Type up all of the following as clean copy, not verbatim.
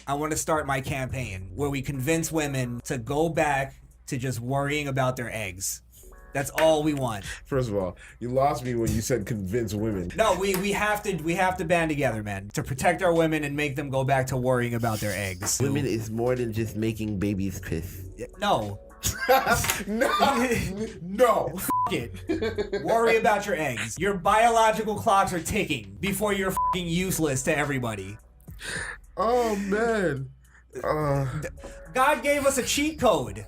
I want to start my campaign where we convince women to go back to just worrying about their eggs. That's all we want. First of all, you lost me when you said convince women. No, we have to band together, man, to protect our women and make them go back to worrying about their eggs. Women is more than just making babies piss. No. No. F it. Worry about your eggs. Your biological clocks are ticking before you're f***ing useless to everybody. Oh man. God gave us a cheat code.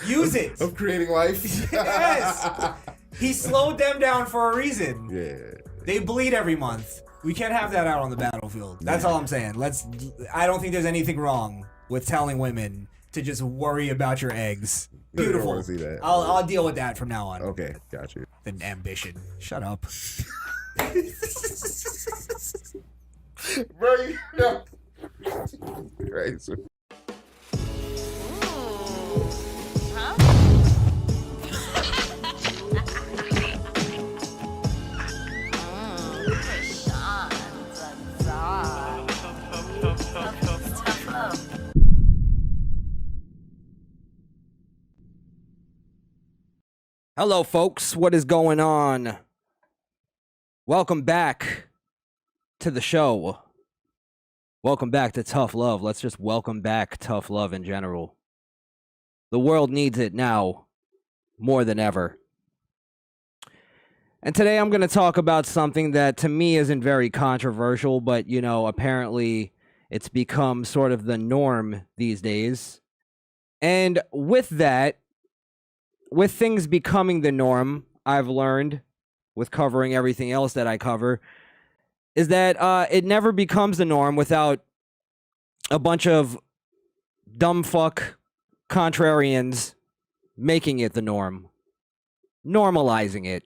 Use it. Of creating life. Yes. He slowed them down for a reason. Yeah. They bleed every month. We can't have that out on the battlefield. That's all I'm saying. I don't think there's anything wrong with telling women to just worry about your eggs. Beautiful. I don't wanna see that. I'll deal with that from now on. Okay, got you. The ambition. Shut up. Bro, you know. Right. So. Hello, folks. What is going on? Welcome back to the show. Welcome back to Tough Love. Let's just welcome back tough love in general. The world needs it now more than ever. And today I'm going to talk about something that to me isn't very controversial, but, you know, apparently it's become sort of the norm these days. And with that, with things becoming the norm, I've learned, with covering everything else that I cover, is that it never becomes the norm without a bunch of dumb fuck contrarians making it the norm, normalizing it.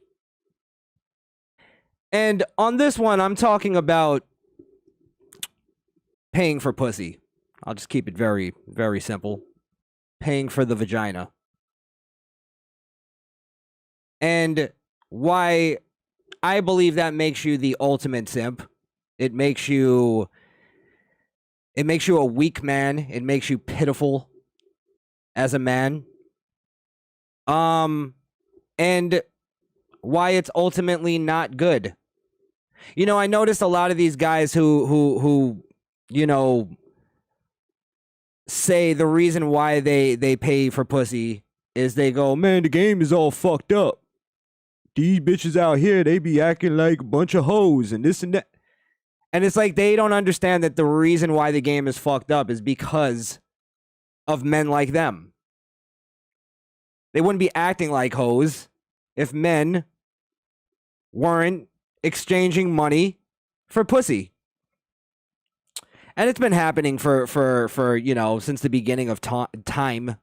And on this one, I'm talking about paying for pussy. I'll just keep it very, very simple. Paying for the vagina. And why I believe that makes you the ultimate simp. It makes you a weak man. It makes you pitiful as a man. And why it's ultimately not good. You know, I noticed a lot of these guys who you know, say the reason why they pay for pussy is they go, man, the game is all fucked up. These bitches out here, they be acting like a bunch of hoes and this and that. And it's like they don't understand that the reason why the game is fucked up is because of men like them. They wouldn't be acting like hoes if men weren't exchanging money for pussy. And it's been happening for you know, since the beginning of time.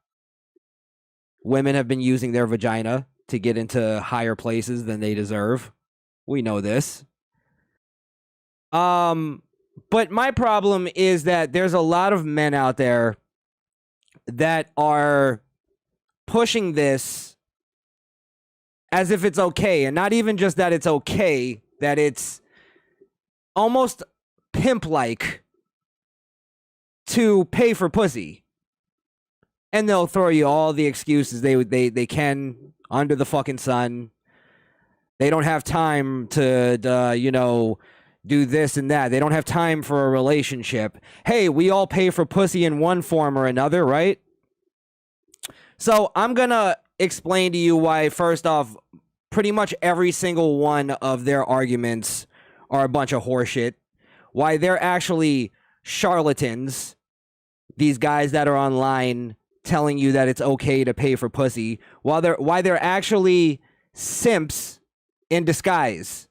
Women have been using their vagina to get into higher places than they deserve. We know this. But my problem is that there's a lot of men out there that are pushing this as if it's okay. And not even just that it's okay, that it's almost pimp-like to pay for pussy. And they'll throw you all the excuses they can under the fucking sun. They don't have time to you know, do this and that. They don't have time for a relationship. Hey, we all pay for pussy in one form or another, right? So I'm gonna explain to you why, first off, pretty much every single one of their arguments are a bunch of horseshit. Why they're actually charlatans. These guys that are online telling you that it's okay to pay for pussy, why they're actually simps in disguise.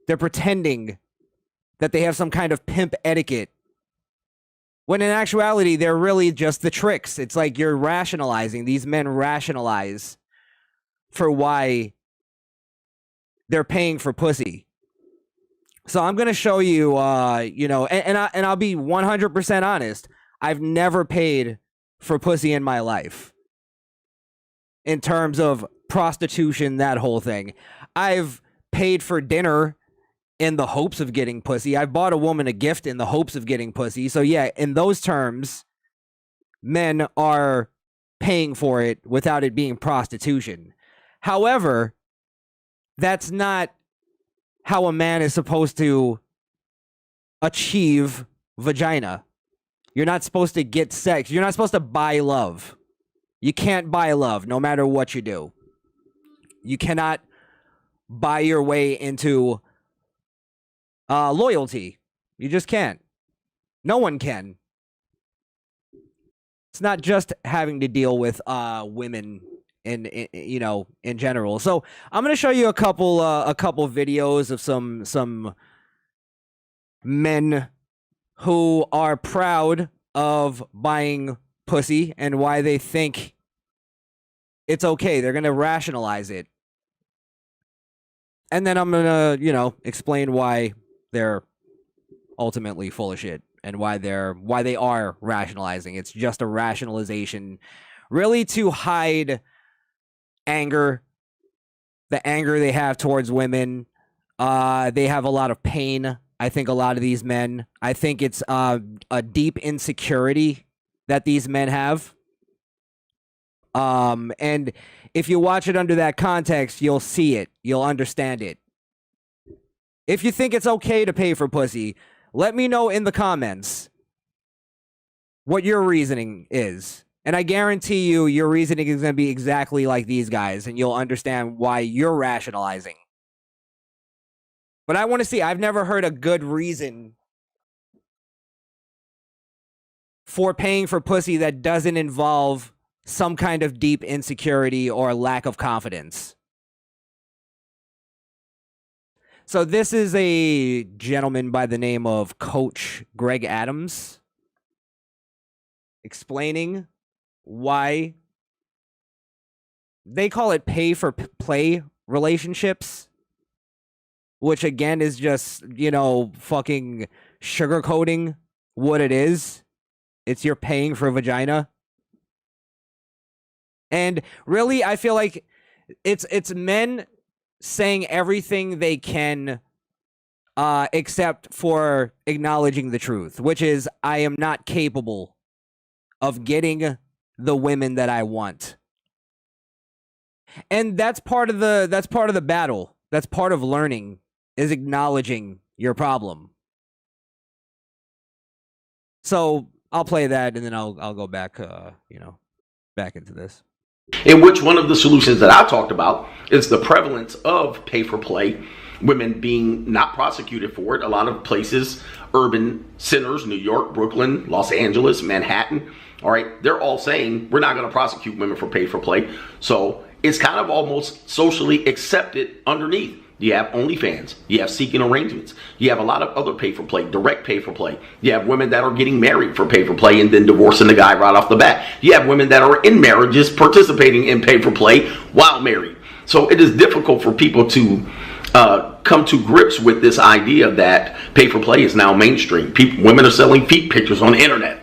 They're pretending that they have some kind of pimp etiquette, when in actuality they're really just the tricks. It's like you're rationalizing. These men rationalize for why they're paying for pussy. So I'm gonna show you, you know, and I'll be 100% honest. I've never paid for pussy in my life. In terms of prostitution, that whole thing. I've paid for dinner in the hopes of getting pussy. I've bought a woman a gift in the hopes of getting pussy. So yeah, in those terms, men are paying for it without it being prostitution. However, that's not how a man is supposed to achieve vagina. You're not supposed to get sex. You're not supposed to buy love. You can't buy love no matter what you do. You cannot buy your way into loyalty. You just can't. No one can. It's not just having to deal with women in general. So I'm gonna show you a couple videos of some men who are proud of buying pussy and why they think it's okay. They're gonna rationalize it. And then I'm gonna, explain why they're ultimately full of shit and why they are rationalizing. It's just a rationalization, really, to hide anger, the anger they have towards women. They have a lot of pain. I think a lot of these men. I think it's a deep insecurity that these men have. And if you watch it under that context, you'll see it. You'll understand it. If you think it's okay to pay for pussy, let me know in the comments what your reasoning is. And I guarantee you, your reasoning is going to be exactly like these guys, and you'll understand why you're rationalizing. But I want to see. I've never heard a good reason for paying for pussy that doesn't involve some kind of deep insecurity or lack of confidence. So this is a gentleman by the name of Coach Greg Adams explaining why they call it pay for play relationships, which again is just, fucking sugarcoating what it is. It's you're paying for vagina. And really, I feel like it's men saying everything they can except for acknowledging the truth, which is I am not capable of getting the women that I want. And that's part of the battle. That's part of learning, is acknowledging your problem. So I'll play that and then I'll go back back into this. In which one of the solutions that I talked about is the prevalence of pay for play, women being not prosecuted for it. A lot of places, urban centers, New York, Brooklyn, Los Angeles, Manhattan, all right, they're all saying we're not going to prosecute women for pay for play. So it's kind of almost socially accepted underneath. You have OnlyFans, you have seeking arrangements, you have a lot of other pay for play, direct pay for play. You have women that are getting married for pay for play and then divorcing the guy right off the bat. You have women that are in marriages participating in pay for play while married. So it is difficult for people to come to grips with this idea that pay for play is now mainstream. Women are selling feet pictures on the internet.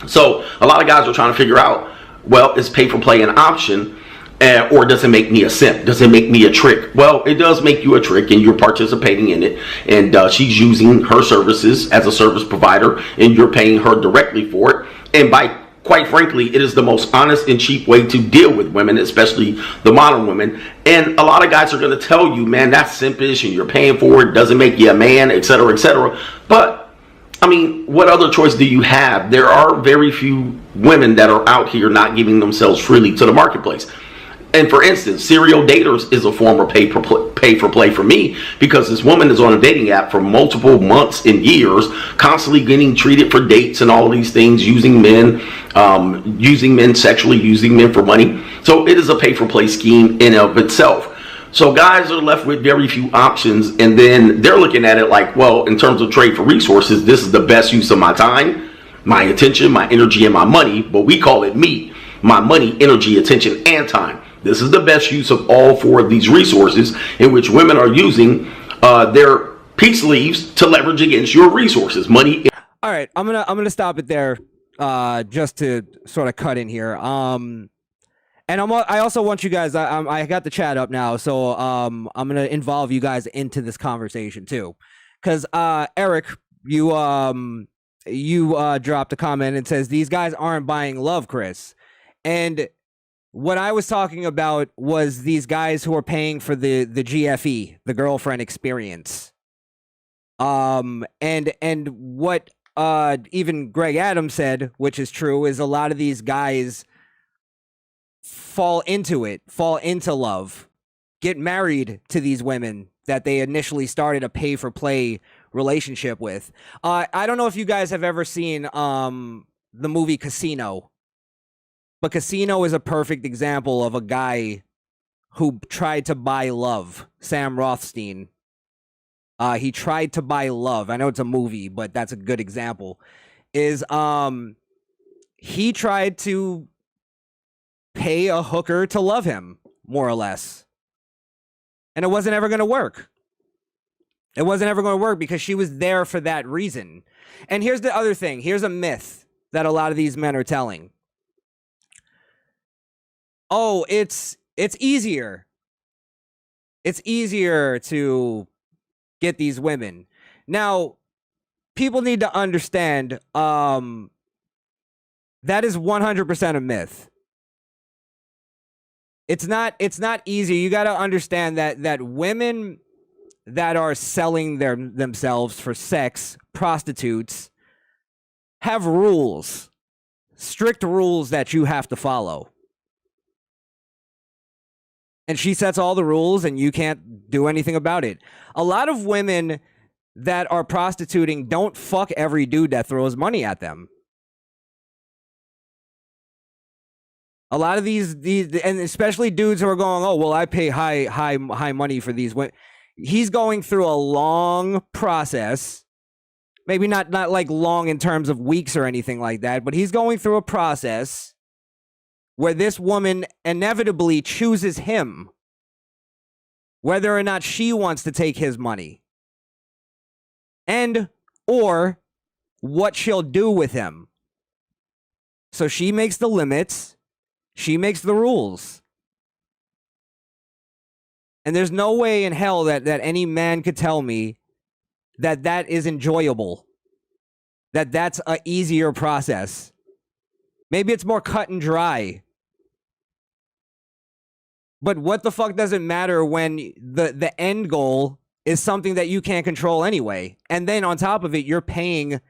So a lot of guys are trying to figure out, well, is pay for play an option? Or does it make me a simp? Does it make me a trick? Well, it does make you a trick and you're participating in it. And she's using her services as a service provider and you're paying her directly for it. And quite frankly, it is the most honest and cheap way to deal with women, especially the modern women. And a lot of guys are going to tell you, man, that's simpish and you're paying for it. Doesn't make you a man, etc., etc. But I mean, what other choice do you have? There are very few women that are out here not giving themselves freely to the marketplace. And for instance, serial daters is a form of pay for play for me, because this woman is on a dating app for multiple months and years, constantly getting treated for dates and all these things, using men sexually, using men for money. So it is a pay for play scheme in and of itself. So guys are left with very few options, and then they're looking at it like, well, in terms of trade for resources, this is the best use of my time, my attention, my energy, and my money. But we call it me, my money, energy, attention, and time. This is the best use of all four of these resources, in which women are using their peace leaves to leverage against your resources, money. All right, I'm gonna stop it there, just to sort of cut in here. And I also want you guys. I got the chat up now, so I'm gonna involve you guys into this conversation too, because Eric, you dropped a comment and says these guys aren't buying love, Chris, and what I was talking about was these guys who are paying for the GFE, the girlfriend experience. And what even Greg Adams said, which is true, is a lot of these guys fall into love, get married to these women that they initially started a pay for play relationship with. I don't know if you guys have ever seen the movie Casino, but Casino is a perfect example of a guy who tried to buy love. Sam Rothstein. He tried to buy love. I know it's a movie, but that's a good example. Is he tried to pay a hooker to love him, more or less. And it wasn't ever going to work. It wasn't ever going to work because she was there for that reason. And here's the other thing. Here's a myth that a lot of these men are telling. Oh, it's easier. It's easier to get these women. Now, people need to understand that is 100% a myth. It's not easy. You got to understand that women that are selling themselves for sex, prostitutes, have rules, strict rules that you have to follow. And she sets all the rules and you can't do anything about it. A lot of women that are prostituting don't fuck every dude that throws money at them. A lot of these and especially dudes who are going, oh, well, I pay high money for these women. He's going through a long process. Maybe not like long in terms of weeks or anything like that, but he's going through a process where this woman inevitably chooses him, whether or not she wants to take his money, and or what she'll do with him. So she makes the limits, she makes the rules. And there's no way in hell that any man could tell me that is enjoyable, that's an easier process. Maybe it's more cut and dry. But what the fuck does it matter when the end goal is something that you can't control anyway? And then on top of it, you're paying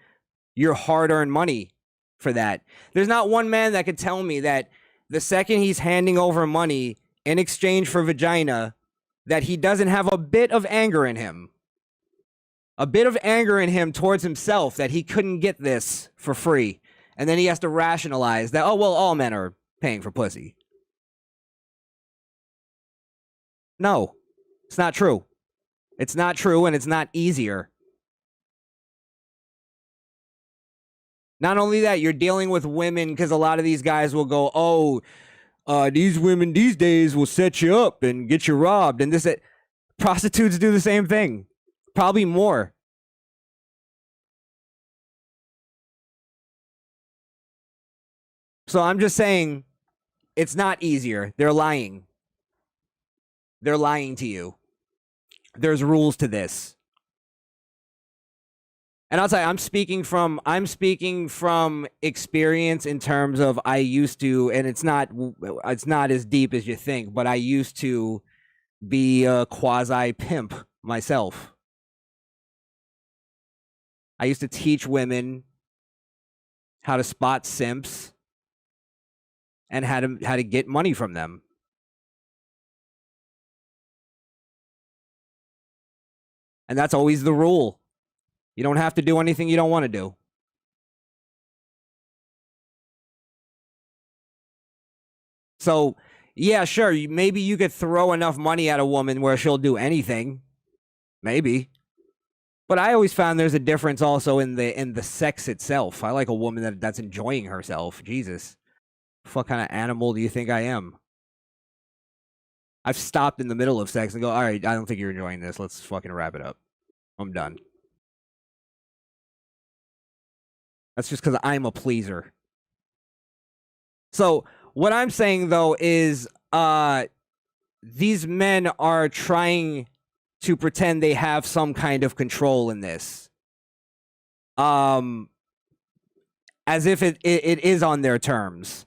your hard-earned money for that. There's not one man that could tell me that the second he's handing over money in exchange for vagina, that he doesn't have a bit of anger in him. A bit of anger in him towards himself that he couldn't get this for free. And then he has to rationalize that, oh, well, all men are paying for pussy. No, it's not true. It's not true, and it's not easier. Not only that, you're dealing with women because a lot of these guys will go, oh, these women these days will set you up and get you robbed. And this, prostitutes do the same thing. Probably more. So I'm just saying, it's not easier. They're lying. They're lying to you. There's rules to this. And I'll tell you, I'm speaking from experience in terms of I used to, and it's not as deep as you think, but I used to be a quasi pimp myself. I used to teach women how to spot simps and how to get money from them. And that's always the rule. You don't have to do anything you don't want to do. So, yeah, sure, maybe you could throw enough money at a woman where she'll do anything. Maybe. But I always found there's a difference also in the sex itself. I like a woman that's enjoying herself. Jesus. What kind of animal do you think I am? I've stopped in the middle of sex and go, all right, I don't think you're enjoying this. Let's fucking wrap it up. I'm done. That's just because I'm a pleaser. So What I'm saying though is these men are trying to pretend they have some kind of control in this. As if it is on their terms.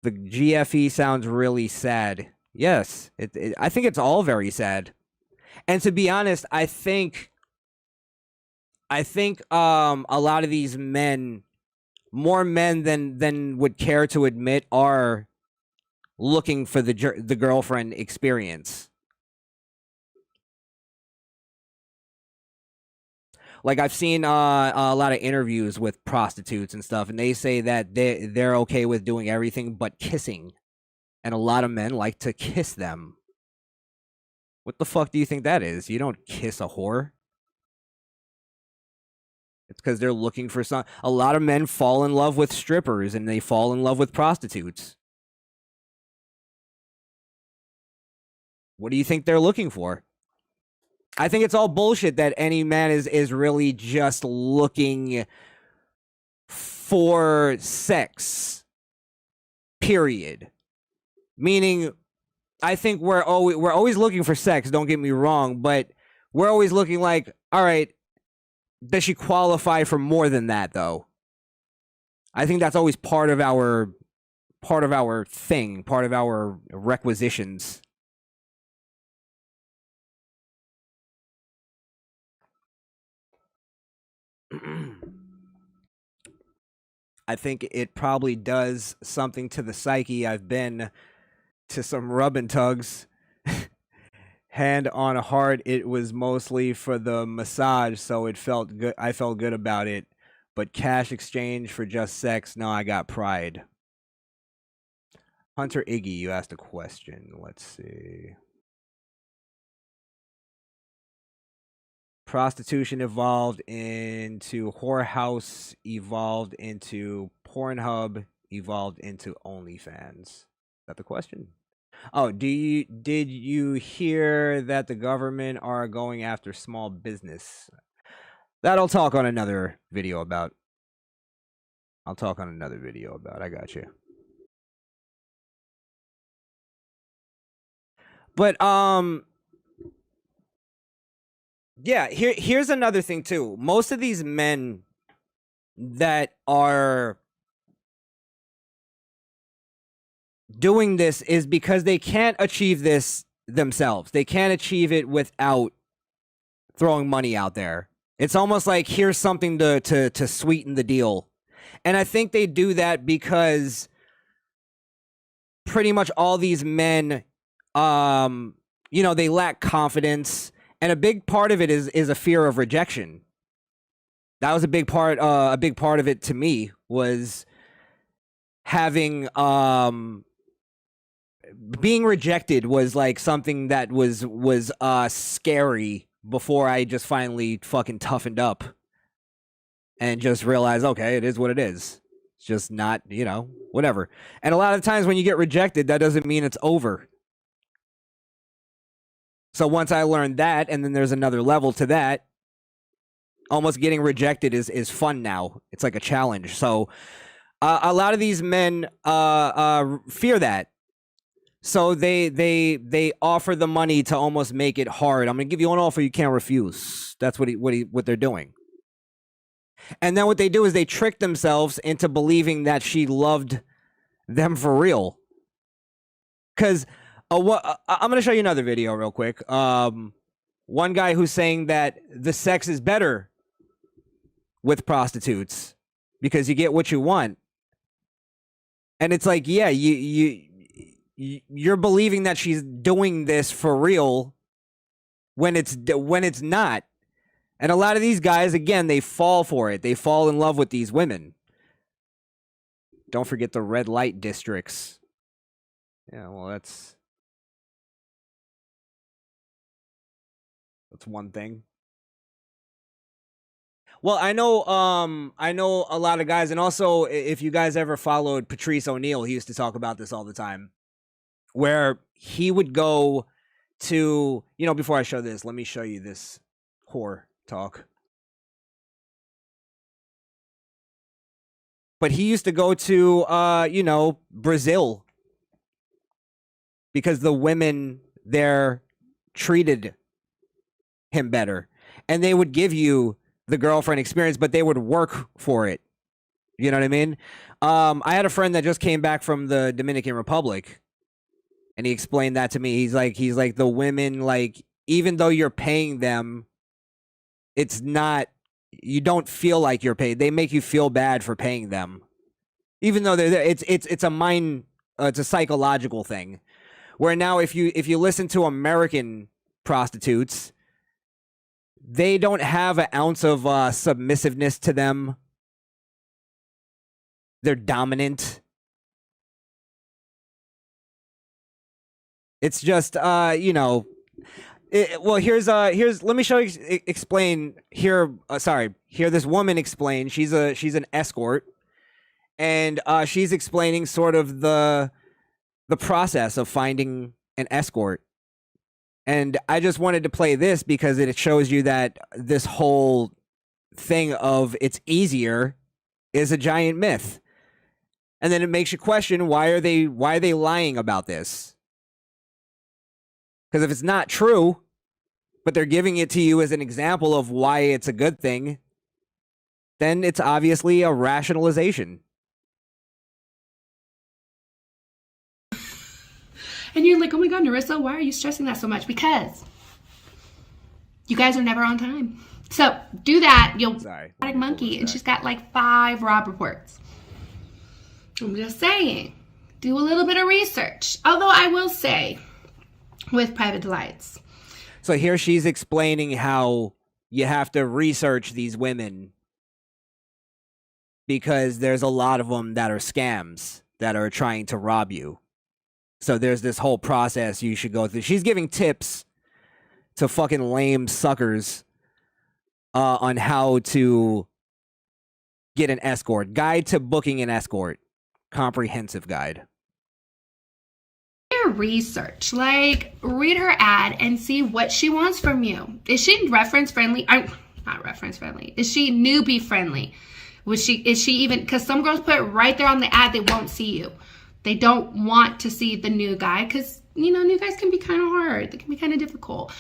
The GFE sounds really sad. Yes, I think it's all very sad. And to be honest, I think a lot of these men, more men than would care to admit, are looking for the girlfriend experience. Like I've seen a lot of interviews with prostitutes and stuff, and they say that they're okay with doing everything but kissing, and a lot of men like to kiss them. What the fuck do you think that is? You don't kiss a whore. It's because they're looking for some. A lot of men fall in love with strippers, and they fall in love with prostitutes. What do you think they're looking for? I think it's all bullshit that any man is really just looking for sex. Period. Meaning, I think we're always looking for sex, don't get me wrong, but we're always looking like, all right, does she qualify for more than that though? I think that's always part of our thing, part of our requisitions. I think it probably does something to the psyche. I've been to some rub and tugs. Hand on heart, it was mostly for the massage, so it felt good. I felt good about it. But cash exchange for just sex, no, I got pride. Hunter Iggy, you asked a question. Let's see. Prostitution evolved into whorehouse, evolved into Pornhub, evolved into OnlyFans. Is that the question? Oh, did you hear that the government are going after small business? That I'll talk on another video about. I got you. But yeah, here's another thing too. Most of these men that are doing this is because they can't achieve this themselves. They can't achieve it without throwing money out there. It's almost like here's something to sweeten the deal. And I think they do that because pretty much all these men, you know, they lack confidence. And a big part of it is a fear of rejection. That was a big part of it to me, was having being rejected was like something that was scary before I just finally fucking toughened up and just realized, okay, it is what it is. It's just not, you know, whatever. And a lot of times when you get rejected, that doesn't mean it's over. So once I learned that, and then there's another level to that, almost getting rejected is fun now. It's like a challenge. So a lot of these men fear that. So they offer the money to almost make it hard. I'm gonna give you an offer you can't refuse. That's what they're doing. And then what they do is they trick themselves into believing that she loved them for real. Because I'm gonna show you another video real quick. One guy who's saying that the sex is better with prostitutes because you get what you want. And it's like, yeah, you're believing that she's doing this for real when it's not. And a lot of these guys, again, they fall for it. They fall in love with these women. Don't forget the red light districts. Yeah, well, that's one thing. Well, I know a lot of guys, and also if you guys ever followed Patrice O'Neal, he used to talk about this all the time, where he would go to, you know, before I show this, let me show you this whore talk. but he used to go to Brazil because the women there treated him better, and they would give you the girlfriend experience, but they would work for it. You know what I mean? I had a friend that just came back from the Dominican Republic, and he explained that to me. He's like the women, like, even though you're paying them, it's not, you don't feel like you're paid. They make you feel bad for paying them, even though they're there. It's a mind, it's a psychological thing. Where now, if you listen to American prostitutes, they don't have an ounce of submissiveness to them. They're dominant. It's just well, here's let me show you explain here. Here this woman explains. She's an escort, and she's explaining sort of the process of finding an escort. And I just wanted to play this because it shows you that this whole thing of it's easier is a giant myth. And then it makes you question, why are they lying about this? Because if it's not true, but they're giving it to you as an example of why it's a good thing, then it's obviously a rationalization. And you're like, oh my God, Narissa, why are you stressing that so much? Because you guys are never on time. So do that. You'll monkey, and she's got like 5 Rob reports. I'm just saying, do a little bit of research. Although I will say, with Private Delights. So here she's explaining how you have to research these women because there's a lot of them that are scams that are trying to rob you. So there's this whole process you should go through. She's giving tips to fucking lame suckers on how to get an escort. Guide to booking an escort. Comprehensive guide. Your research. Like, read her ad and see what she wants from you. Is she reference friendly? Not reference friendly. Is she newbie friendly? Is she even, because some girls put right there on the ad, they won't see you. They don't want to see the new guy because, new guys can be kind of hard. They can be kind of difficult.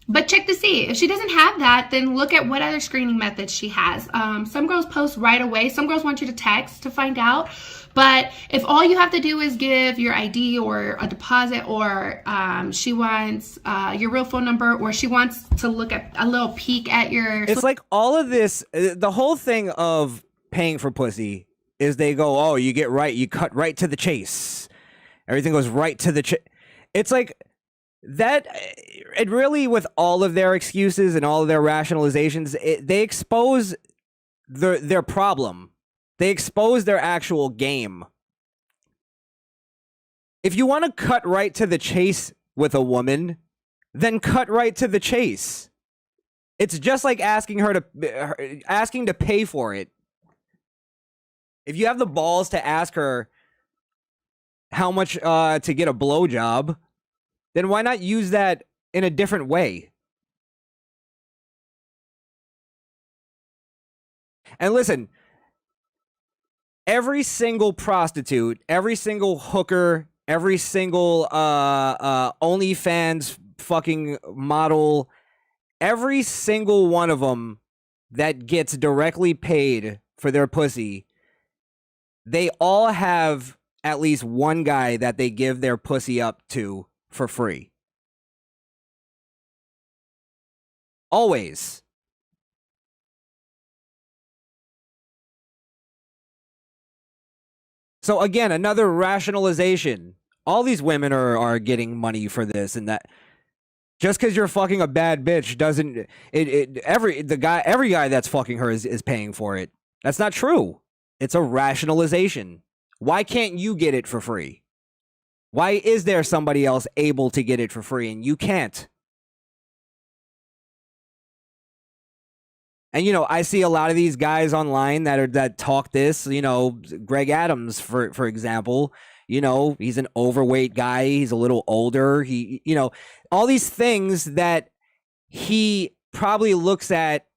But check to see. If she doesn't have that, then look at what other screening methods she has. Some girls post right away. Some girls want you to text to find out. But if all you have to do is give your ID or a deposit, or she wants your real phone number, or she wants to look at a little peek at your... It's like all of this, the whole thing of paying for pussy is they go, oh, you cut right to the chase. Everything goes right to the It's like that. It really, with all of their excuses and all of their rationalizations, they expose their problem. They expose their actual game. If you want to cut right to the chase with a woman, then cut right to the chase. It's just like asking to pay for it. If you have the balls to ask her how much to get a blowjob, then why not use that in a different way? And listen, every single prostitute, every single hooker, every single OnlyFans fucking model, every single one of them that gets directly paid for their pussy, they all have at least one guy that they give their pussy up to for free. Always. So again, another rationalization. All these women are getting money for this and that. Just because you're fucking a bad bitch doesn't every guy that's fucking her is paying for it. That's not true. It's a rationalization. Why can't you get it for free? Why is there somebody else able to get it for free and you can't? And I see a lot of these guys online that talk this. Greg Adams, for example. He's an overweight guy. He's a little older. All these things that he probably looks at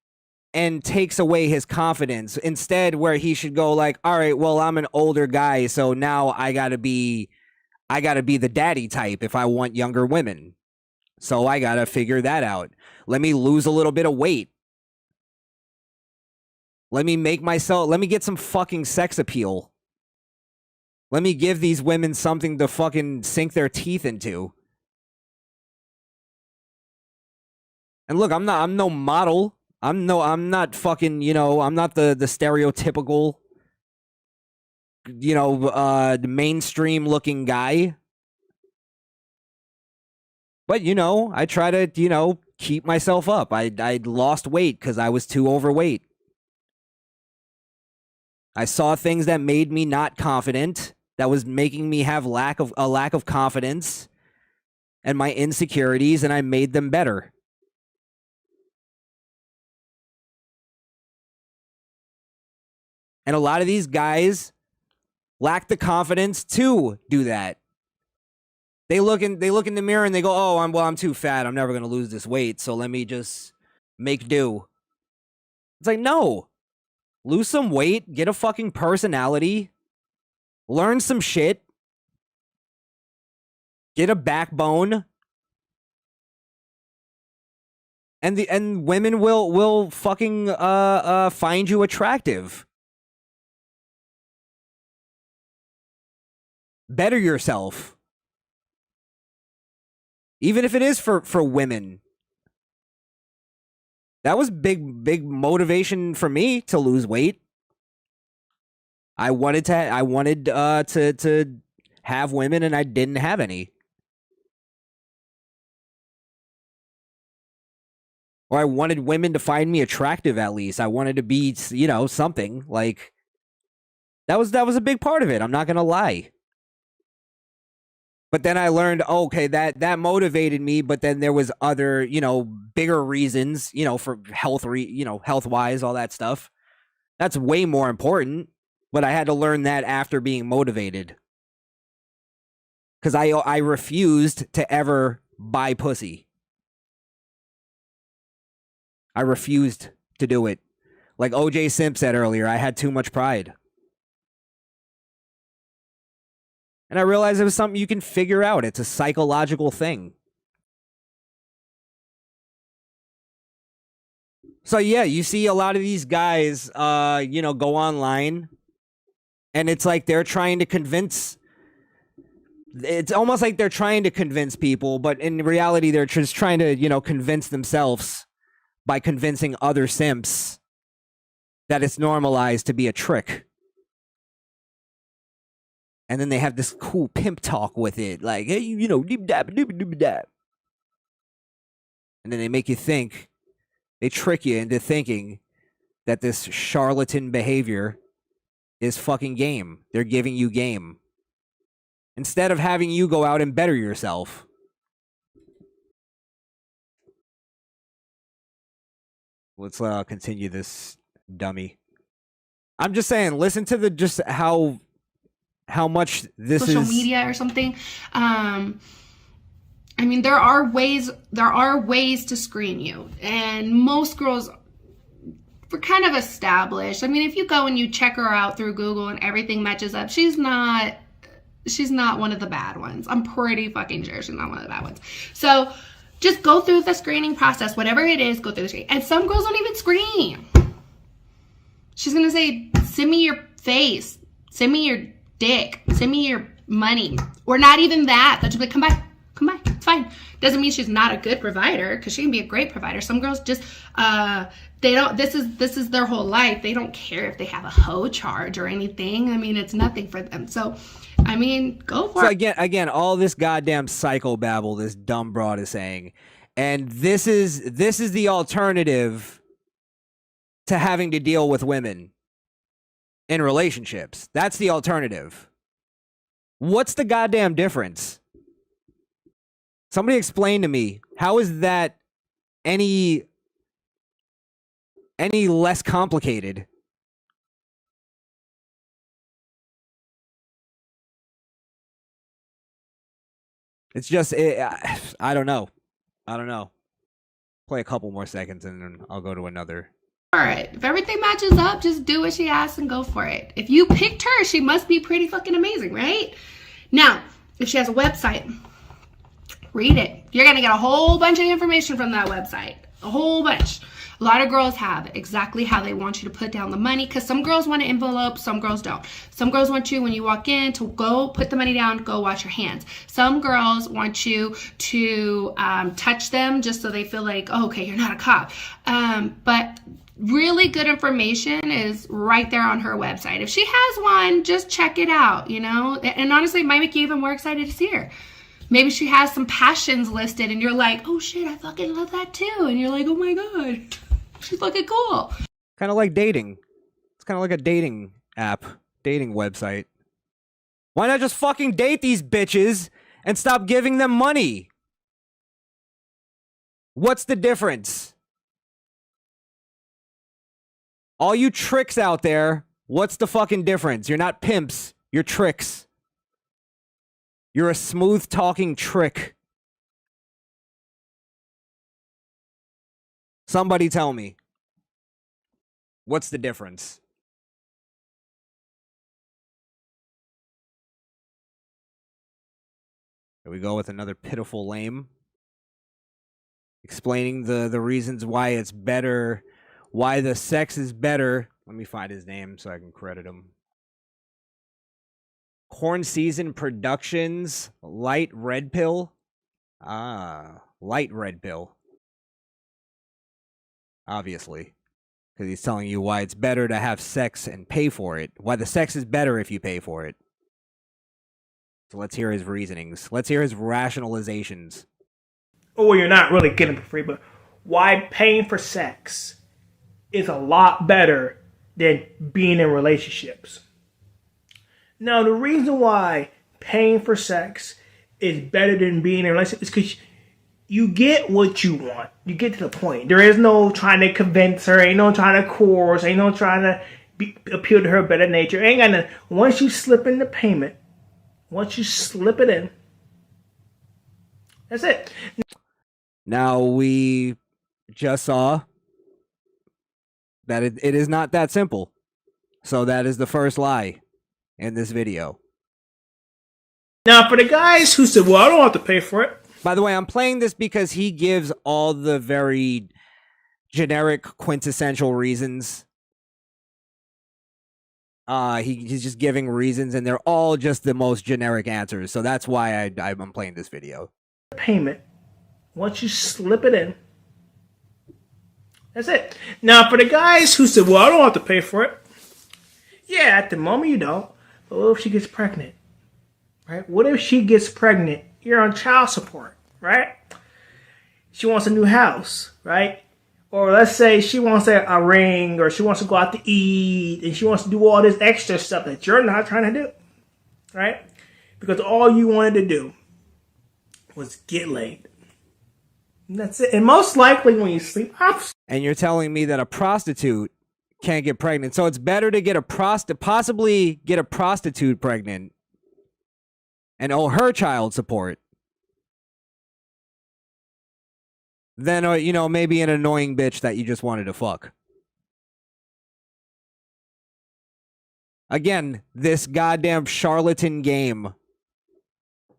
and takes away his confidence. Instead, where he should go like, all right, well, I'm an older guy, so now I gotta be the daddy type if I want younger women. So I gotta figure that out. Let me lose a little bit of weight. Let me get some fucking sex appeal. Let me give these women something to fucking sink their teeth into. And look, I'm no model. I'm not fucking, I'm not the stereotypical, mainstream looking guy. But, I try to, keep myself up. I lost weight because I was too overweight. I saw things that made me not confident, that was making me have a lack of confidence and my insecurities, and I made them better. And a lot of these guys lack the confidence to do that. They look in the mirror and they go, "Oh, I'm too fat. I'm never going to lose this weight, so let me just make do." It's like, "No. Lose some weight, get a fucking personality, learn some shit, get a backbone, and women will fucking find you attractive. Better yourself. Even if it is for women. That was big motivation for me to lose weight. I wanted to have women, and I didn't have any. Or I wanted women to find me attractive, at least. I wanted to be, something. Like, that was a big part of it. I'm not going to lie. But then I learned, okay, that motivated me, but then there was other, bigger reasons, for health-wise, all that stuff. That's way more important. But I had to learn that after being motivated. Because I refused to ever buy pussy. I refused to do it. Like OJ Simp said earlier, I had too much pride. And I realized it was something you can figure out. It's a psychological thing. So yeah, you see a lot of these guys, go online, and it's like they're trying to convince. It's almost like they're trying to convince people, but in reality, they're just trying to, convince themselves by convincing other simps that it's normalized to be a trick. And then they have this cool pimp talk with it, like, hey, deep dab, doop dab. And then they make you think, they trick you into thinking that this charlatan behavior is fucking game. They're giving you game. Instead of having you go out and better yourself. Let's continue this dummy. I'm just saying, listen to just how much this social is media or something. I mean, there are ways to screen you, and most girls were kind of established. I mean, if you go and you check her out through Google and everything matches up, she's not one of the bad ones. I'm pretty fucking sure she's not one of the bad ones. So just go through the screening process, whatever it is, go through the screening. And some girls don't even screen. She's gonna say, send me your face, send me your dick, send me your money, or not even that. They'll just be like, come by, it's fine. Doesn't mean she's not a good provider, because she can be a great provider. Some girls just they don't, this is their whole life. They don't care if they have a hoe charge or anything. I mean, it's nothing for them. So I mean, go for it. So again, all this goddamn psychobabble this dumb broad is saying, and this is the alternative to having to deal with women in relationships. That's the alternative. What's the goddamn difference? Somebody explain to me, how is that any less complicated? It's just, I don't know. Play a couple more seconds and then I'll go to another it. If everything matches up, just do what she asks and go for it. If you picked her, she must be pretty fucking amazing, right? Now, if she has a website, read it. You're going to get a whole bunch of information from that website. A whole bunch. A lot of girls have exactly how they want you to put down the money, because some girls want an envelope, some girls don't. Some girls want you, when you walk in, to go put the money down, go wash your hands. Some girls want you to touch them just so they feel like, oh, okay, you're not a cop. But really good information is right there on her website. If she has one, just check it out, you know? And honestly, it might make you even more excited to see her. Maybe she has some passions listed and you're like, oh shit, I fucking love that too. And you're like, oh my God, she's fucking cool. Kind of like dating. It's kind of like a dating app, dating website. Why not just fucking date these bitches and stop giving them money? What's the difference? All you tricks out there, what's the fucking difference? You're not pimps, you're tricks. You're a smooth talking trick. Somebody tell me. What's the difference? Here we go with another pitiful lame. Explaining the reasons why it's better, why the sex is better. Let me find his name so I can credit him. Corn Season Productions, Light Red Pill. Light Red Pill. Obviously. Because he's telling you why it's better to have sex and pay for it. Why the sex is better if you pay for it. So let's hear his reasonings. Let's hear his rationalizations. Or you're not really getting it for free, but why paying for sex is a lot better than being in relationships. Now, the reason why paying for sex is better than being in a relationship is because you get what you want. You get to the point. There is no trying to convince her. Ain't no trying to coerce. Ain't no trying to appeal to her better nature. Ain't got nothing. Once you slip in the payment, once you slip it in, that's it. Now, we just saw that it is not that simple. So that is the first lie in this video. Now, for the guys who said, well, I don't have to pay for it. By the way, I'm playing this because he gives all the very generic, quintessential reasons. He's just giving reasons, and they're all just the most generic answers. So that's why I'm playing this video. Payment. Once you slip it in, that's it. Now, for the guys who said, well, I don't have to pay for it. Yeah, at the moment you don't. But what if she gets pregnant? Right? What if she gets pregnant? You're on child support, right? She wants a new house, right? Or let's say she wants a ring, or she wants to go out to eat, and she wants to do all this extra stuff that you're not trying to do, right? Because all you wanted to do was get laid. And that's it. And most likely when you sleep, and you're telling me that a prostitute can't get pregnant. So it's better to get possibly get a prostitute pregnant and owe her child support than, maybe an annoying bitch that you just wanted to fuck. Again, this goddamn charlatan game.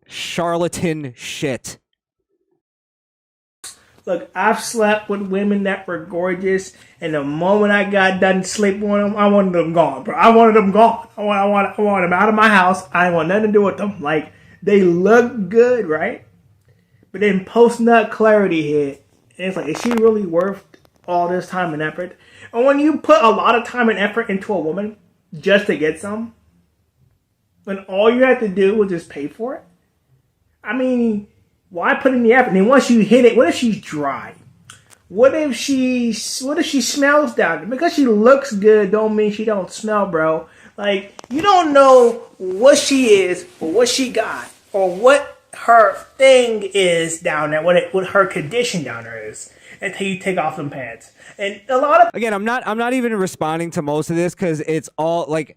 Charlatan shit. Look, I've slept with women that were gorgeous, and the moment I got done sleeping with them, I wanted them gone, bro. I wanted them gone. I want them out of my house. I didn't want nothing to do with them. Like, they look good, right? But then post-nut clarity hit, and it's like, is she really worth all this time and effort? And when you put a lot of time and effort into a woman just to get some, when all you have to do was just pay for it, I mean, why put in the effort? And then once you hit it, what if she's dry? What if she smells down? Because she looks good don't mean she don't smell, bro. Like, you don't know what she is or what she got or what her thing is down there, what her condition down there is until you take off them pants. And a lot of Again, I'm not even responding to most of this because it's all like,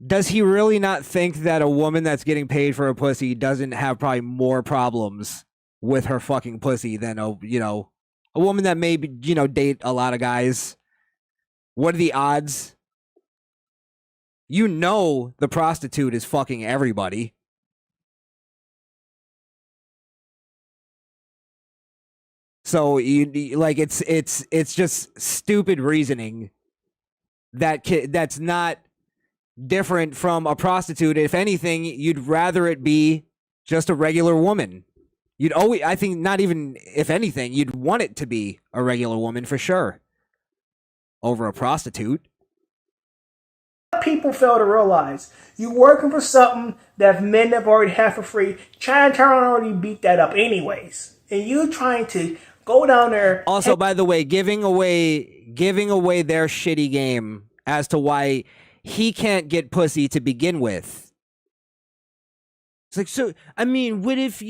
does he really not think that a woman that's getting paid for a pussy doesn't have probably more problems with her fucking pussy than a woman that maybe, date a lot of guys? What are the odds? You know the prostitute is fucking everybody. So you like it's just stupid reasoning that's not different from a prostitute. If anything, you'd rather it be just a regular woman. You'd always, I think, not even if anything, you'd want it to be a regular woman for sure over a prostitute. People fail to realize you working for something that men have already had for free. Chinatown already beat that up anyways, and you trying to go down there. Also, by the way, giving away their shitty game as to why he can't get pussy to begin with. It's like, so I mean, what if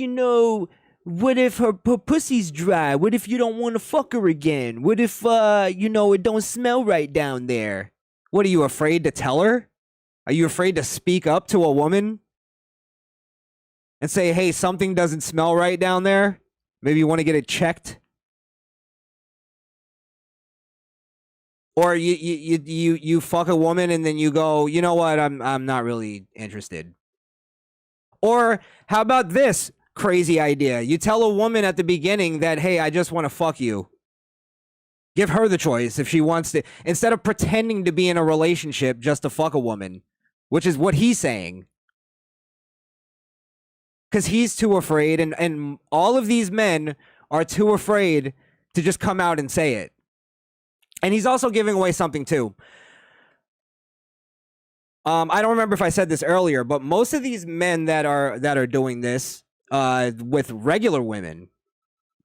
what if her pussy's dry? What if you don't want to fuck her again? What if it don't smell right down there? What, are you afraid to tell her? Are you afraid to speak up to a woman and say, hey, something doesn't smell right down there? Maybe you want to get it checked? Or you fuck a woman and then you go, you know what, I'm not really interested. Or how about this crazy idea? You tell a woman at the beginning that, hey, I just want to fuck you. Give her the choice if she wants to, instead of pretending to be in a relationship just to fuck a woman, which is what he's saying. Because he's too afraid, and all of these men are too afraid to just come out and say it. And he's also giving away something too. I don't remember if I said this earlier, but most of these men that are doing this with regular women,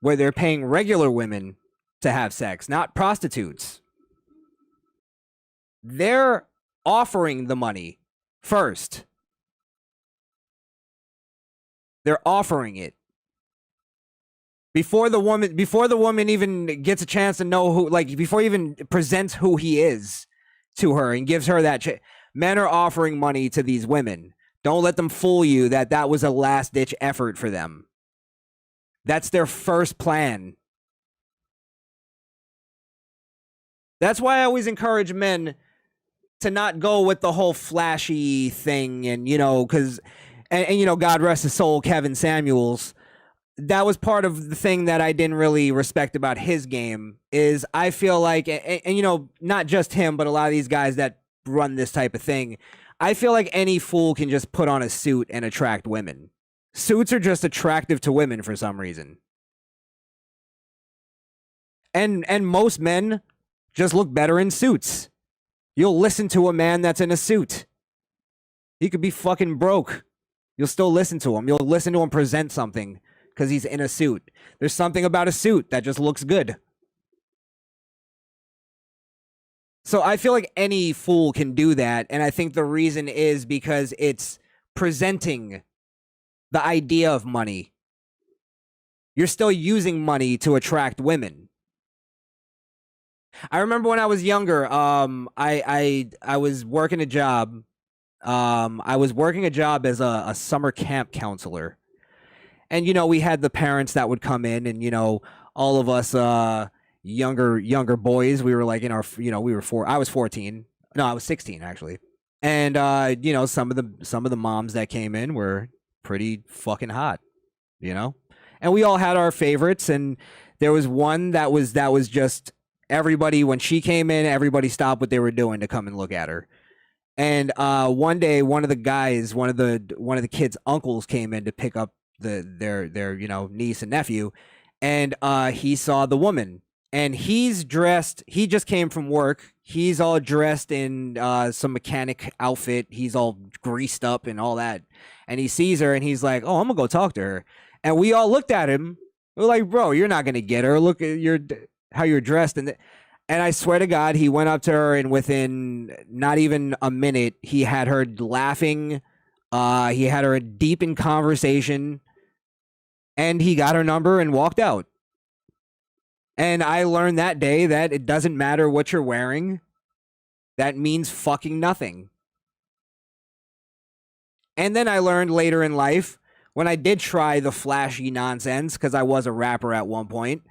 where they're paying regular women to have sex, not prostitutes, they're offering the money first. They're offering it before the woman even gets a chance to know who, like, before he even presents who he is to her and gives her that men are offering money to these women. Don't let them fool you that that was a last-ditch effort for them. That's their first plan. That's why I always encourage men to not go with the whole flashy thing, and because God rest his soul, Kevin Samuels. That was part of the thing that I didn't really respect about his game. Is I feel like, and not just him, but a lot of these guys that run this type of thing, I feel like any fool can just put on a suit and attract women. Suits are just attractive to women for some reason. And most men just look better in suits. You'll listen to a man that's in a suit. He could be fucking broke. You'll still listen to him. You'll listen to him present something because he's in a suit. There's something about a suit that just looks good. So I feel like any fool can do that, and I think the reason is because it's presenting the idea of money. You're still using money to attract women. I remember when I was younger, I was working a job. I was working a job as a summer camp counselor. And, we had the parents that would come in, and, all of us younger boys, we were like in our, I was 14. No, I was 16 actually. And some of the moms that came in were pretty fucking hot, And we all had our favorites, and there was one that was just everybody, when she came in, everybody stopped what they were doing to come and look at her. And one day, one of the kids' uncles came in to pick up their niece and nephew, and he saw the woman, and he just came from work. He's all dressed in some mechanic outfit. He's all greased up and all that, and he sees her, and he's like, "Oh, I'm gonna go talk to her." And we all looked at him. We're like, "Bro, you're not gonna get her. Look at how you're dressed." And I swear to God, he went up to her, and within not even a minute, he had her laughing. He had her deep in conversation, and he got her number and walked out. And I learned that day that it doesn't matter what you're wearing. That means fucking nothing. And then I learned later in life, when I did try the flashy nonsense, because I was a rapper at one point,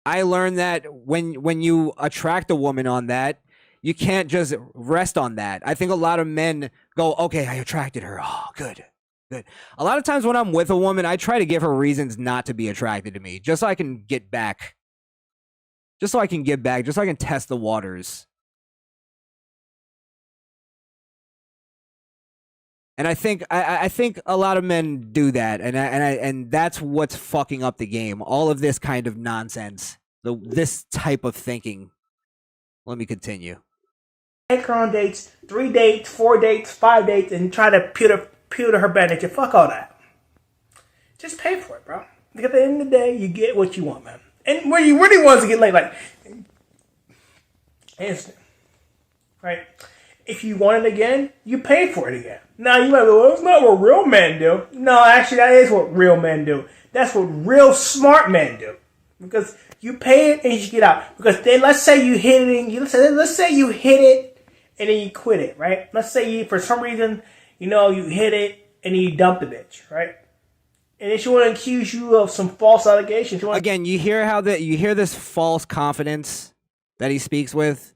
I learned that when you attract a woman on that, you can't just rest on that. I think a lot of men go, okay, I attracted her. Oh, good. Good. A lot of times when I'm with a woman, I try to give her reasons not to be attracted to me, just so I can get back. Just so I can get back, just so I can test the waters. And I think a lot of men do that, and that's what's fucking up the game. All of this kind of nonsense, this type of thinking. Let me continue. Take her on dates, 3 dates, 4 dates, 5 dates, and try to pewter her advantage. Fuck all that. Just pay for it, bro. Like at the end of the day, you get what you want, man. And where you really want to get laid, like instant, right? If you want it again, you pay for it again. Now you might be, well, that's not what real men do. No, actually, that is what real men do. That's what real smart men do. Because you pay it and you get out. Because then let's say you hit it and let's say you hit it and then you quit it, right? Let's say you, for some reason, you hit it and then you dump the bitch, right? And then she want to accuse you of some false allegations. Again, you hear this false confidence that he speaks with.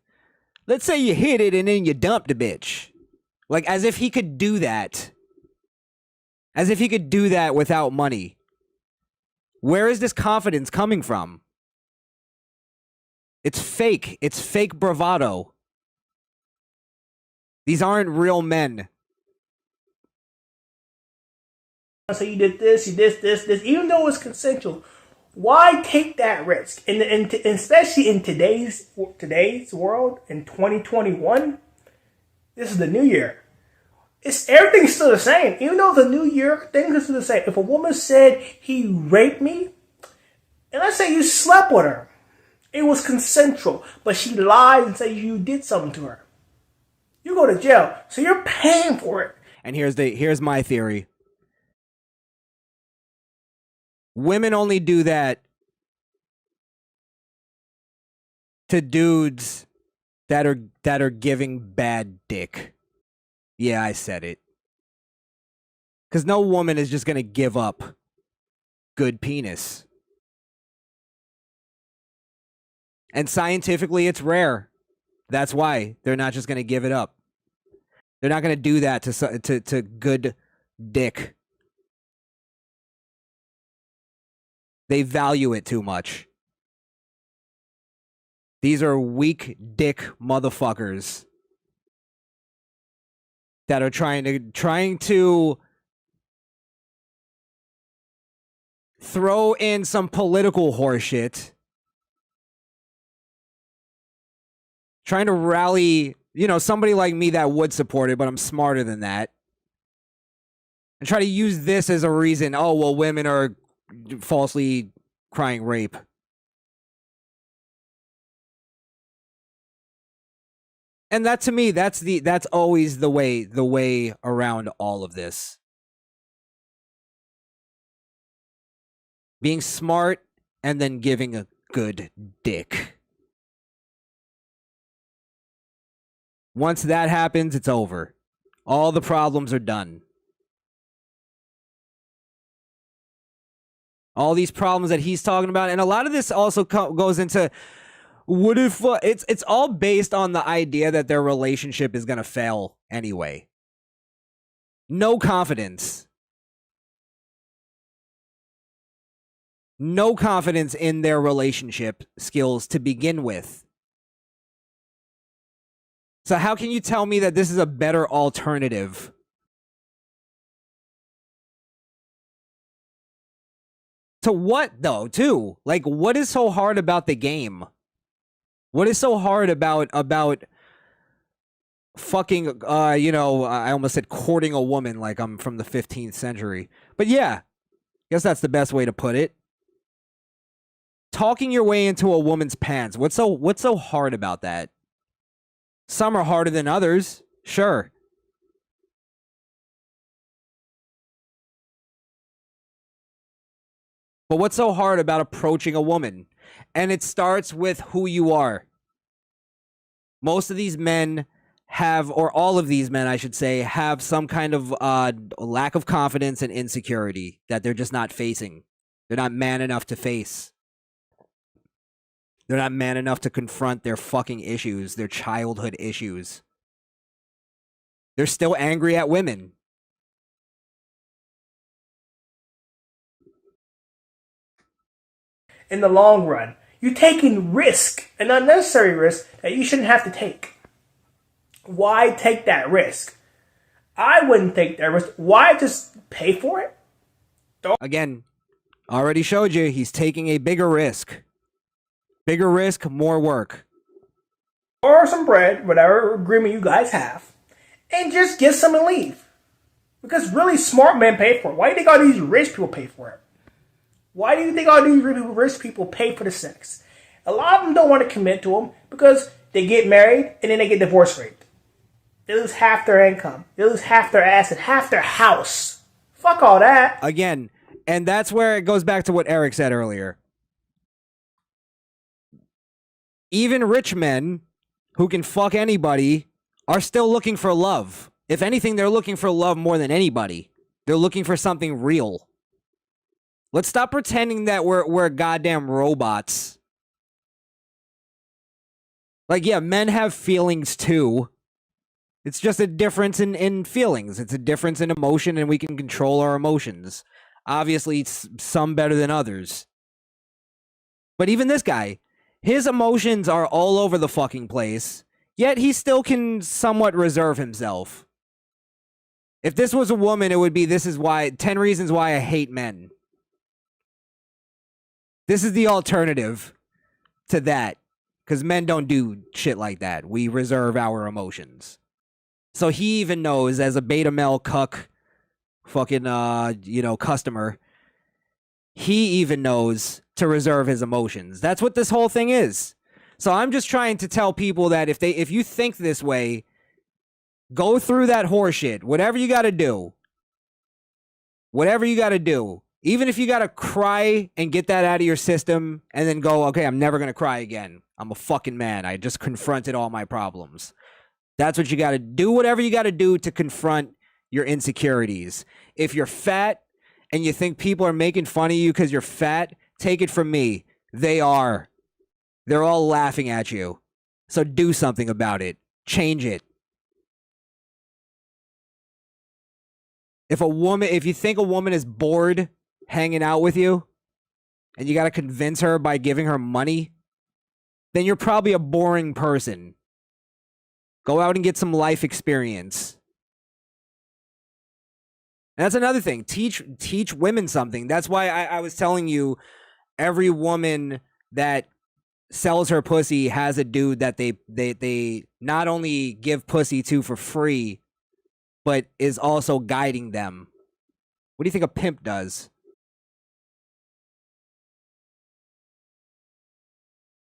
Let's say you hit it and then you dump the bitch. Like, as if he could do that. As if he could do that without money. Where is this confidence coming from? It's fake. It's fake bravado. These aren't real men. So you did this, you did this, even though it's consensual. Why take that risk? And especially in today's world, in 2021, this is the new year. Everything's still the same. Even though it's a new year, things are still the same. If a woman said he raped me, and let's say you slept with her, it was consensual, but she lied and said you did something to her, you go to jail. So you're paying for it. And here's my theory. Women only do that to dudes that are giving bad dick. Yeah, I said it. Because no woman is just going to give up good penis. And scientifically, it's rare. That's why they're not just going to give it up. They're not going to do that to good dick. They value it too much. These are weak dick motherfuckers that are trying to throw in some political horseshit, trying to rally, somebody like me that would support it, but I'm smarter than that, and try to use this as a reason. Oh, well, women are falsely crying rape. And that, to me, that's always the way around all of this. Being smart and then giving a good dick. Once that happens, it's over. All the problems are done. All these problems that he's talking about, and a lot of this also goes into what if it's all based on the idea that their relationship is going to fail anyway. No confidence. No confidence in their relationship skills to begin with. So how can you tell me that this is a better alternative? To what, though, too? Like, what is so hard about the game? What is so hard about fucking, I almost said courting a woman like I'm from the 15th century. But yeah, guess that's the best way to put it. Talking your way into a woman's pants. What's so hard about that? Some are harder than others, sure. But what's so hard about approaching a woman? And it starts with who you are. Most of these men have, or all of these men, I should say, have some kind of lack of confidence and insecurity that they're just not facing. They're not man enough to face. They're not man enough to confront their fucking issues, their childhood issues. They're still angry at women. In the long run, you're taking risk, an unnecessary risk that you shouldn't have to take. Why take that risk? I wouldn't take that risk. Why just pay for it? Again, already showed you he's taking a bigger risk. Bigger risk, more work. Or some bread, whatever agreement you guys have, and just get some and leave. Because really smart men pay for it. Why do you think all these rich people pay for it? Why do you think all these rich people pay for the sex? A lot of them don't want to commit to them because they get married and then they get divorce raped. They lose half their income. They lose half their asset, half their house. Fuck all that. Again, and that's where it goes back to what Eric said earlier. Even rich men who can fuck anybody are still looking for love. If anything, they're looking for love more than anybody. They're looking for something real. Let's stop pretending that we're goddamn robots. Like, yeah, men have feelings too. It's just a difference in feelings. It's a difference in emotion, and we can control our emotions. Obviously, some better than others. But even this guy, his emotions are all over the fucking place, yet he still can somewhat reserve himself. If this was a woman, it would be, this is why, 10 reasons why I hate men. This is the alternative to that. Because men don't do shit like that. We reserve our emotions. So he even knows, as a beta male cuck fucking, customer, he even knows to reserve his emotions. That's what this whole thing is. So I'm just trying to tell people that if you think this way, go through that horseshit. Whatever you got to do. Whatever you got to do. Even if you got to cry and get that out of your system and then go, okay, I'm never going to cry again. I'm a fucking man. I just confronted all my problems. That's what you got to do. Whatever you got to do to confront your insecurities. If you're fat and you think people are making fun of you because you're fat, take it from me. They are. They're all laughing at you. So do something about it. Change it. If you think a woman is bored hanging out with you and you got to convince her by giving her money, then you're probably a boring person. Go out and get some life experience. And that's another thing. Teach women something. That's why I was telling you, every woman that sells her pussy has a dude that they not only give pussy to for free, but is also guiding them. What do you think a pimp does?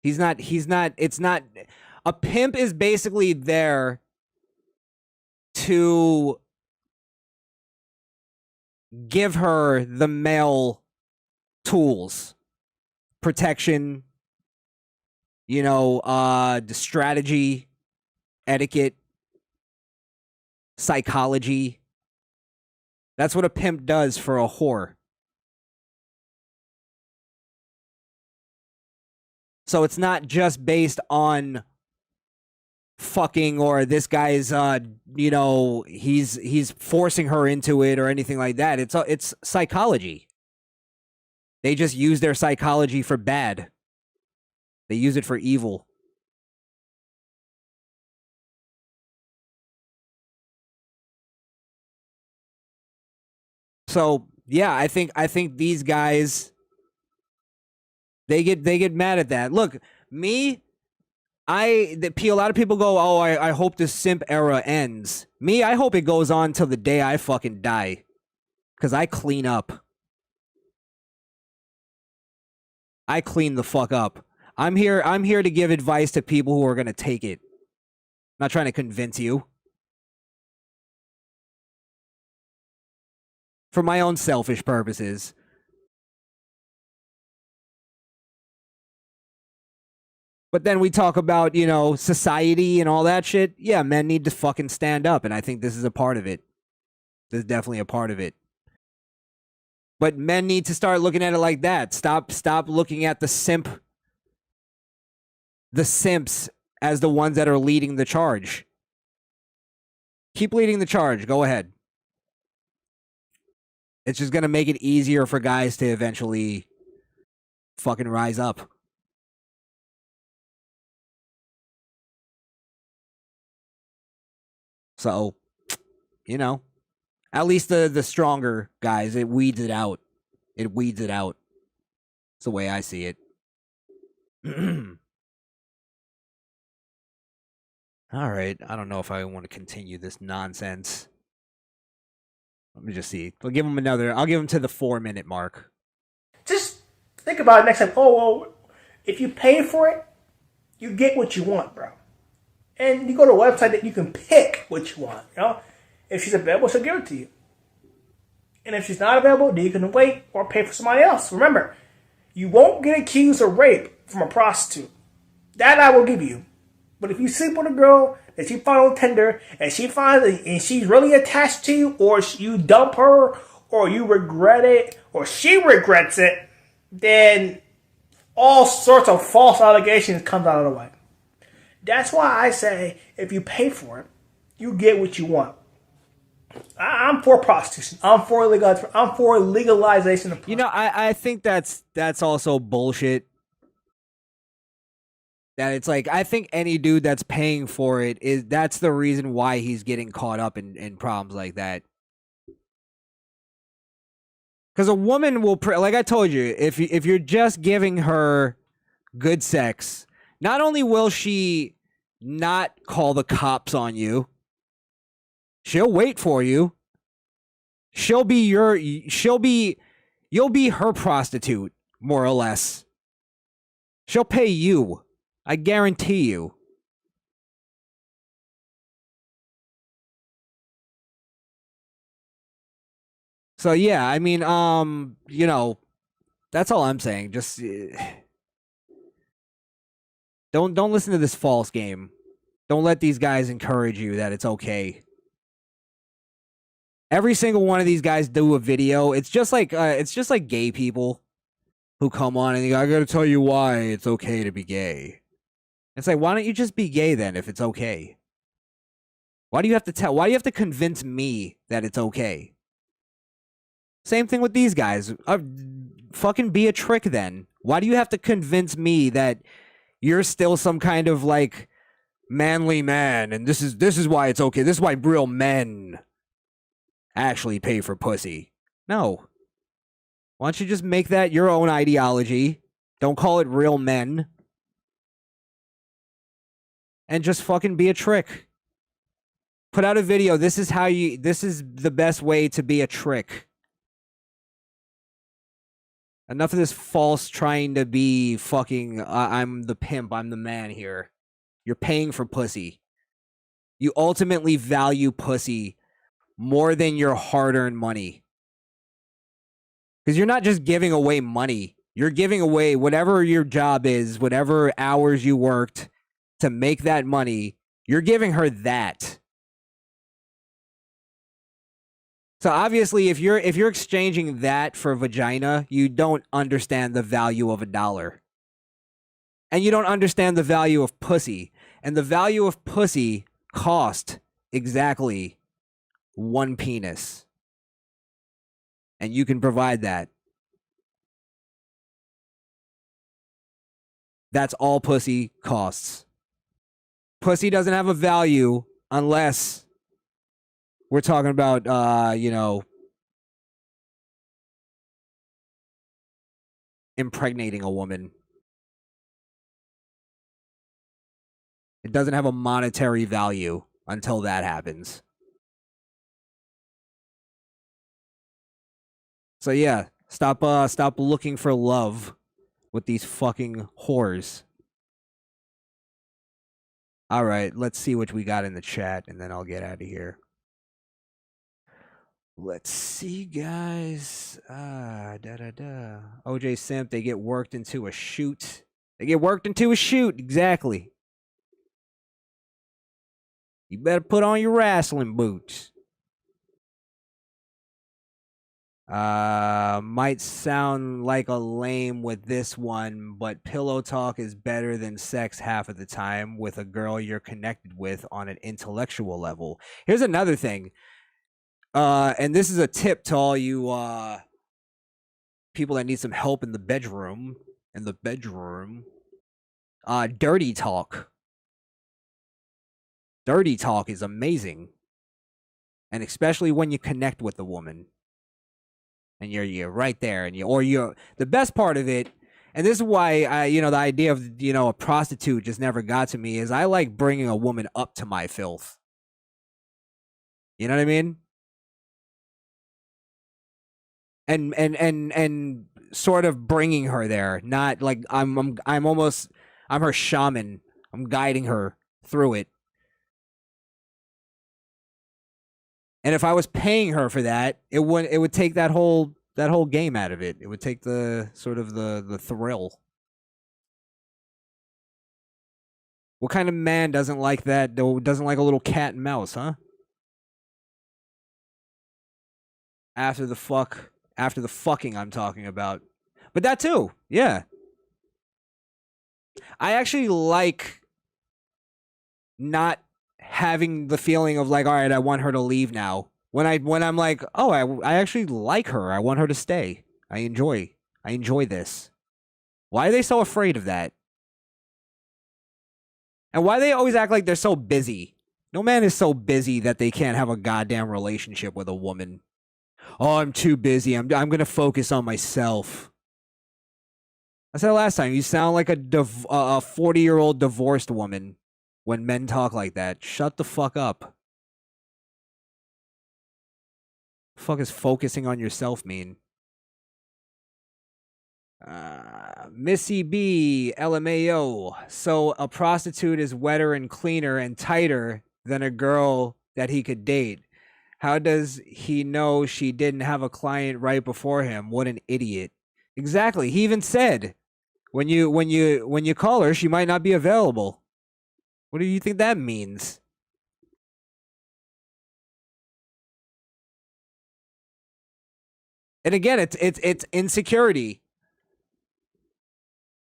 A pimp is basically there to give her the male tools, protection, the strategy, etiquette, psychology. That's what a pimp does for a whore. So it's not just based on fucking, or this guy's he's forcing her into it or anything like that. It's psychology. They just use their psychology for bad. They use it for evil. So yeah, I think these guys, they get mad at that. Look, me, a lot of people go, oh, I hope the simp era ends. Me, I hope it goes on till the day I fucking die. Because I clean up. I clean the fuck up. I'm here to give advice to people who are going to take it. I'm not trying to convince you. For my own selfish purposes. But then we talk about, society and all that shit. Yeah, men need to fucking stand up, and I think this is a part of it. This is definitely a part of it. But men need to start looking at it like that. Stop looking at the simp the simps as the ones that are leading the charge. Keep leading the charge. Go ahead. It's just going to make it easier for guys to eventually fucking rise up. So, you know, at least the stronger guys, it weeds it out. It weeds it out. That's the way I see it. All right. I don't know if I want to continue this nonsense. Let me just see. I'll give him to the 4-minute mark. Just think about it next time. Oh, well, if you pay for it, you get what you want, bro. And you go to a website that you can pick what you want. You know, if she's available, she'll give it to you. And if she's not available, then you can wait or pay for somebody else. Remember, you won't get accused of rape from a prostitute. That I will give you. But if you sleep with a girl that you find on Tinder and she's really attached to you, or you dump her, or you regret it, or she regrets it, then all sorts of false allegations come out of the way. That's why I say if you pay for it, you get what you want. I'm for prostitution. I'm for legalization of prostitution. You know, I think that's also bullshit. That it's like, I think any dude that's paying for it that's the reason why he's getting caught up in problems like that. Because a woman will, like I told you, if you're just giving her good sex, not only will she not call the cops on you, she'll wait for you. You'll be her prostitute, more or less. She'll pay you. I guarantee you. So yeah, I mean, you know, that's all I'm saying. Just don't listen to this false game. Don't let these guys encourage you that it's okay. Every single one of these guys do a video. It's just like gay people who come on and they go, I gotta tell you why it's okay to be gay. It's like, why don't you just be gay then if it's okay? Why do you have to convince me that it's okay? Same thing with these guys. Fucking be a trick then. Why do you have to convince me that you're still some kind of like manly man and this is why it's okay. This is why real men actually pay for pussy. No. Why don't you just make that your own ideology? Don't call it real men. And just fucking be a trick. Put out a video. This is the best way to be a trick. Enough of this false trying to be fucking, I'm the pimp, I'm the man here. You're paying for pussy. You ultimately value pussy more than your hard-earned money. Because you're not just giving away money. You're giving away whatever your job is, whatever hours you worked to make that money. You're giving her that. So obviously, if you're exchanging that for vagina, you don't understand the value of $1. And you don't understand the value of pussy. And the value of pussy cost exactly one penis. And you can provide that. That's all pussy costs. Pussy doesn't have a value unless we're talking about, you know, impregnating a woman. It doesn't have a monetary value until that happens. So yeah, stop looking for love with these fucking whores. All right, let's see what we got in the chat, and then I'll get out of here. Let's see, guys. OJ Simp, they get worked into a shoot. They get worked into a shoot, exactly. You better put on your wrestling boots. Might sound like a lame with this one, but pillow talk is better than sex half of the time with a girl you're connected with on an intellectual level. Here's another thing. And this is a tip to all you people that need some help in the bedroom. Dirty talk. Dirty talk is amazing. And especially when you connect with the woman. And you're right there, and you're the best part of it, and this is why the idea of a prostitute just never got to me, is I like bringing a woman up to my filth. You know what I mean? And sort of bringing her there, not like I'm her shaman. I'm guiding her through it. And if I was paying her for that, it would take that whole game out of it. It would take the sort of the thrill. What kind of man doesn't like that? Doesn't like a little cat and mouse, huh? After the fucking I'm talking about. But that too, yeah. I actually like not having the feeling of like, all right, I want her to leave now. When I'm like, oh, I actually like her. I want her to stay. I enjoy this. Why are they so afraid of that? And why they always act like they're so busy? No man is so busy that they can't have a goddamn relationship with a woman. Oh, I'm too busy. I'm gonna focus on myself. I said it last time. You sound like a 40-year-old divorced woman. When men talk like that, shut the fuck up. The fuck is focusing on yourself mean? Missy B, LMAO. So a prostitute is wetter and cleaner and tighter than a girl that he could date. How does he know she didn't have a client right before him? What an idiot. Exactly. He even said, when you call her, she might not be available. What do you think that means? And again, it's insecurity.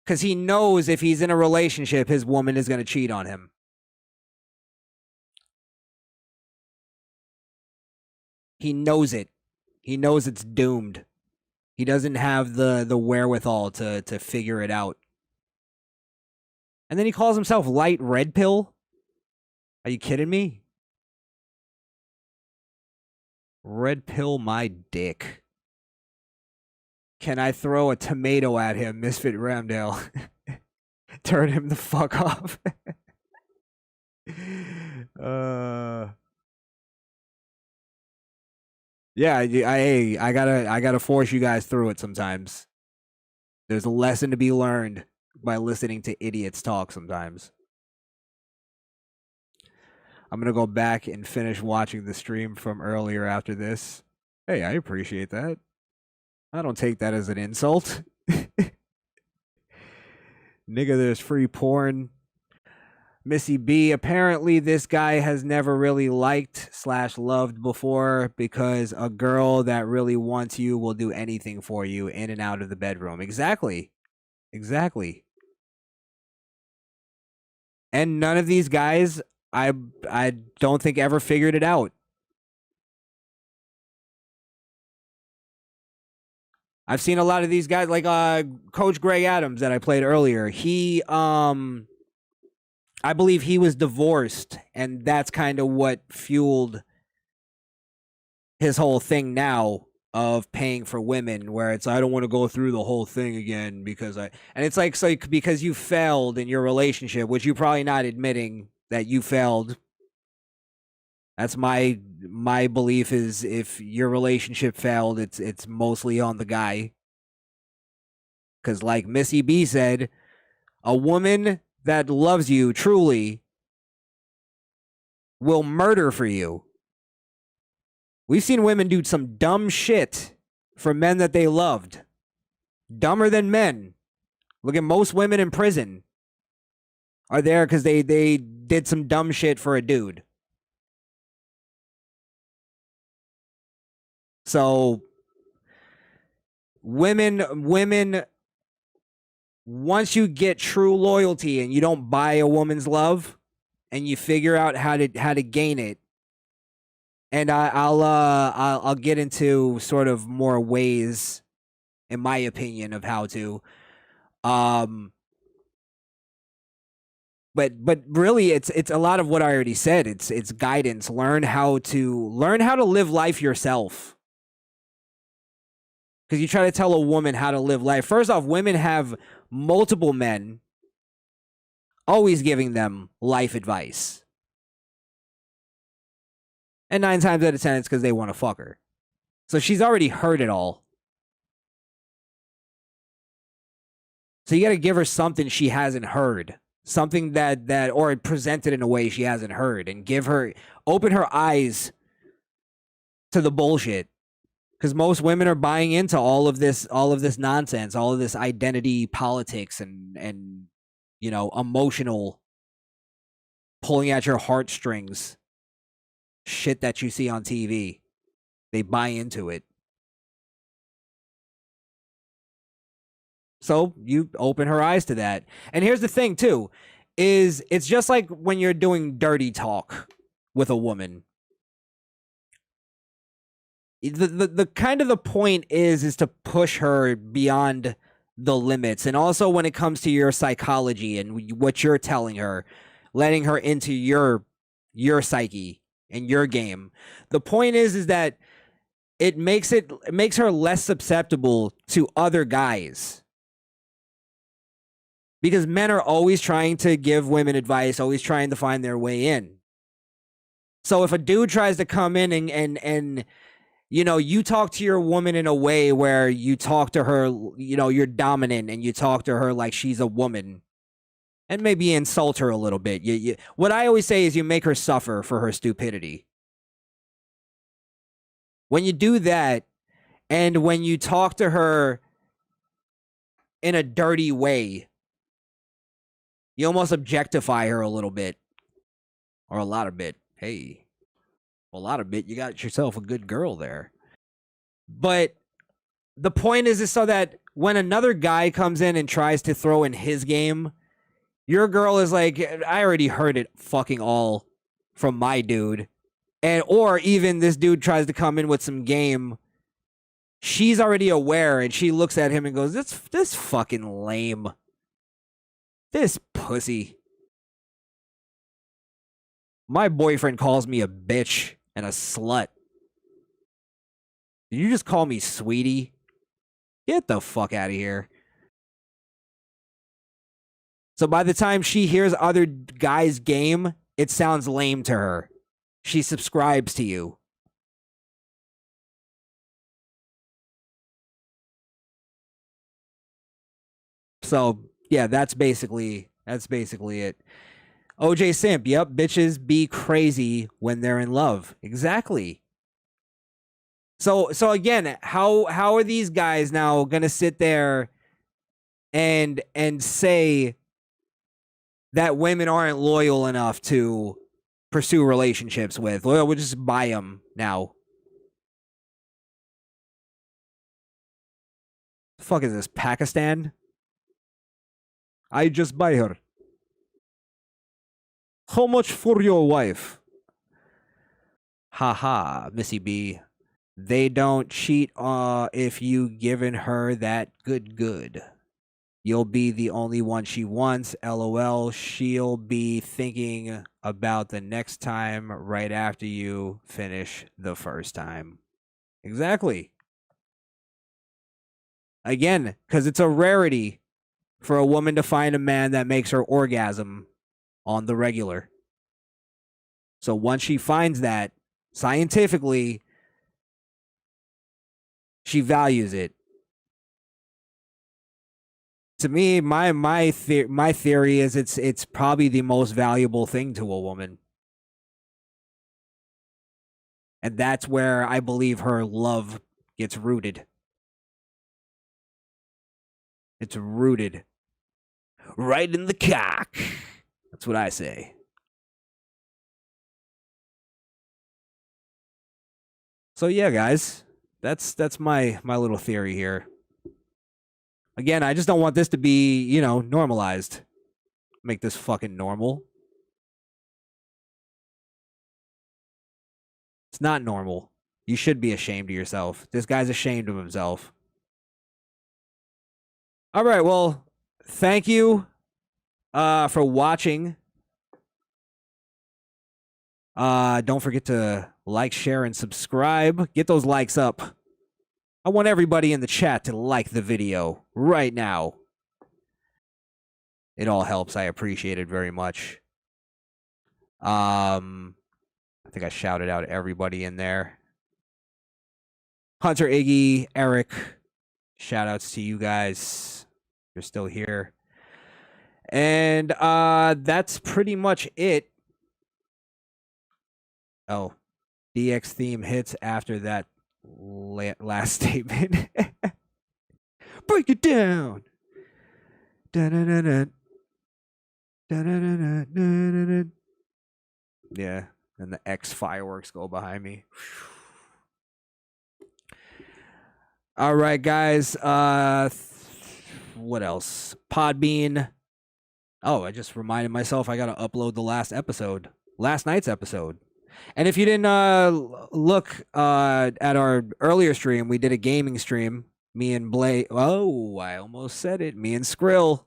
Because he knows if he's in a relationship, his woman is going to cheat on him. He knows it. He knows it's doomed. He doesn't have the wherewithal to figure it out. And then he calls himself Light Red Pill? Are you kidding me? Red Pill my dick. Can I throw a tomato at him, Misfit Ramdale? Turn him the fuck off. Yeah, I gotta force you guys through it sometimes. There's a lesson to be learned by listening to idiots talk sometimes. I'm gonna go back and finish watching the stream from earlier after this. Hey, I appreciate that. I don't take that as an insult. Nigga, there's free porn. Missy B, apparently this guy has never really liked/loved before, because a girl that really wants you will do anything for you in and out of the bedroom. Exactly. And none of these guys, I don't think, ever figured it out. I've seen a lot of these guys, like Coach Greg Adams that I played earlier. He, I believe he was divorced, and that's kind of what fueled his whole thing now of paying for women, where it's, I don't want to go through the whole thing again because and it's like, so because you failed in your relationship, which you're probably not admitting that you failed. That's my belief, is if your relationship failed, it's mostly on the guy. Because like Missy B said, a woman that loves you truly will murder for you. We've seen women do some dumb shit for men that they loved. Dumber than men. Look at most women in prison are there because they did some dumb shit for a dude. So women, once you get true loyalty and you don't buy a woman's love and you figure out how to gain it, and I'll get into sort of more ways, in my opinion, of how to, but really it's a lot of what I already said. It's guidance. Learn how to live life yourself. Because you try to tell a woman how to live life. First off, women have multiple men always giving them life advice. And 9 times out of 10, it's because they want to fuck her. So she's already heard it all. So you got to give her something she hasn't heard. Something that or presented in a way she hasn't heard. And open her eyes to the bullshit. Because most women are buying into all of this nonsense, all of this identity politics and emotional pulling at your heartstrings shit that you see on TV. They buy into it. So you open her eyes to that. And here's the thing too, is it's just like when you're doing dirty talk with a woman. The kind of the point is to push her beyond the limits. And also when it comes to your psychology and what you're telling her, letting her into your psyche and your game. The point is that it makes her less susceptible to other guys. Because men are always trying to give women advice, always trying to find their way in. So if a dude tries to come in and you talk to your woman in a way where you talk to her, you're dominant and you talk to her like she's a woman and maybe insult her a little bit. What I always say is you make her suffer for her stupidity. When you do that and when you talk to her in a dirty way, you almost objectify her a little bit or a lot of bit. Hey. A lot of bit, you got yourself a good girl there. But the point is so that when another guy comes in and tries to throw in his game, your girl is like, I already heard it fucking all from my dude. Or even this dude tries to come in with some game. She's already aware and she looks at him and goes, this fucking lame. This pussy. My boyfriend calls me a bitch and a slut. Did you just call me sweetie? Get the fuck out of here. So by the time she hears other guys' game, it sounds lame to her. She subscribes to you. So, yeah, that's basically it. OJ Simp, yep, bitches be crazy when they're in love. Exactly. So again, how are these guys now gonna sit there and say that women aren't loyal enough to pursue relationships with? Well, we'll just buy them now. The fuck is this, Pakistan? I just buy her. How much for your wife? Haha, Missy B. They don't cheat if you given her that good. You'll be the only one she wants. LOL. She'll be thinking about the next time right after you finish the first time. Exactly. Again, because it's a rarity for a woman to find a man that makes her orgasm on the regular. So once she finds that, scientifically, she values it. To me, my theory is it's probably the most valuable thing to a woman. And that's where I believe her love gets rooted. It's rooted right in the cock. That's what I say. So yeah, guys, that's my little theory here. Again, I just don't want this to be, you know, normalized. Make this fucking normal. It's not normal. You should be ashamed of yourself. This guy's ashamed of himself. All right, well, thank you for watching. Don't forget to like, share, and subscribe. Get those likes up. I want everybody in the chat to like the video right now. It all helps. I appreciate it very much. I think I shouted out everybody in there. Hunter, Iggy, Eric, shout outs to you guys. You're still here. And that's pretty much it. Oh, DX theme hits after that last statement. Break it down. Da-da-da-da. Da-da-da-da. Yeah, and the X fireworks go behind me. All right, guys. What else? Podbean. Oh, I just reminded myself I gotta upload the last night's episode. And if you didn't look at our earlier stream, we did a gaming stream. Me and Blake. Oh, I almost said it. Me and Skrill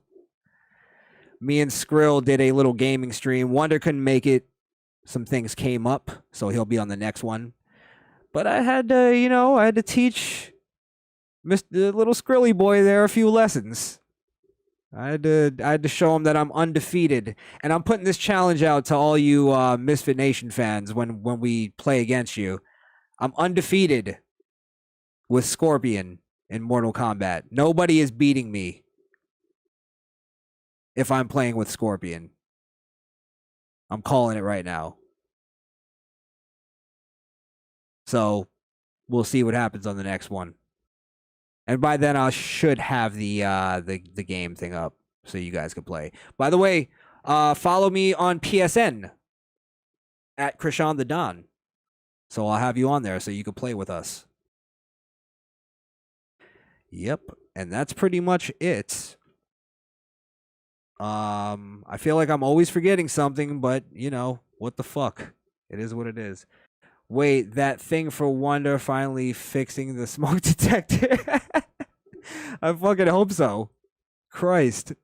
did a little gaming stream. Wonder couldn't make it. Some things came up, so he'll be on the next one. But I had to, you know, I had to teach the little Skrilly boy there a few lessons. I had to show him that I'm undefeated, and I'm putting this challenge out to all you Misfit Nation fans when we play against you. I'm undefeated with Scorpion in Mortal Kombat. Nobody is beating me if I'm playing with Scorpion. I'm calling it right now. So we'll see what happens on the next one. And by then I should have the game thing up so you guys can play. By the way, follow me on PSN at Crishaun the Don. So I'll have you on there so you can play with us. Yep, and that's pretty much it. I feel like I'm always forgetting something, but you know, what the fuck? It is what it is. Wait, that thing for Wonder finally fixing the smoke detector? I fucking hope so. Christ.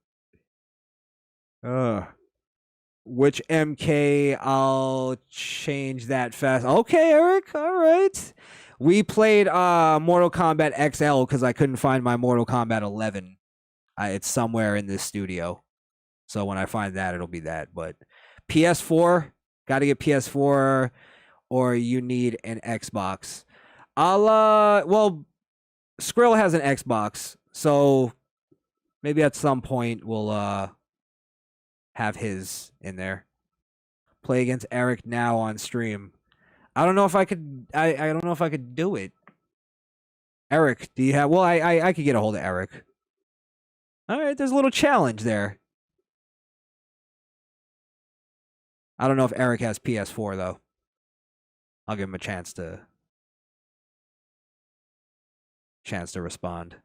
Which MK? I'll change that fast. Okay, Eric. All right. We played Mortal Kombat XL because I couldn't find my Mortal Kombat 11. It's somewhere in this studio. So when I find that, it'll be that. But PS4, got to get PS4, or you need an Xbox. Well, Skrill has an Xbox, so maybe at some point we'll have his in there. Play against Eric now on stream. I don't know if I could. I don't know if I could do it. Eric, do you have? Well, I could get a hold of Eric. All right, there's a little challenge there. I don't know if Eric has PS4 though. I'll give him a chance to respond.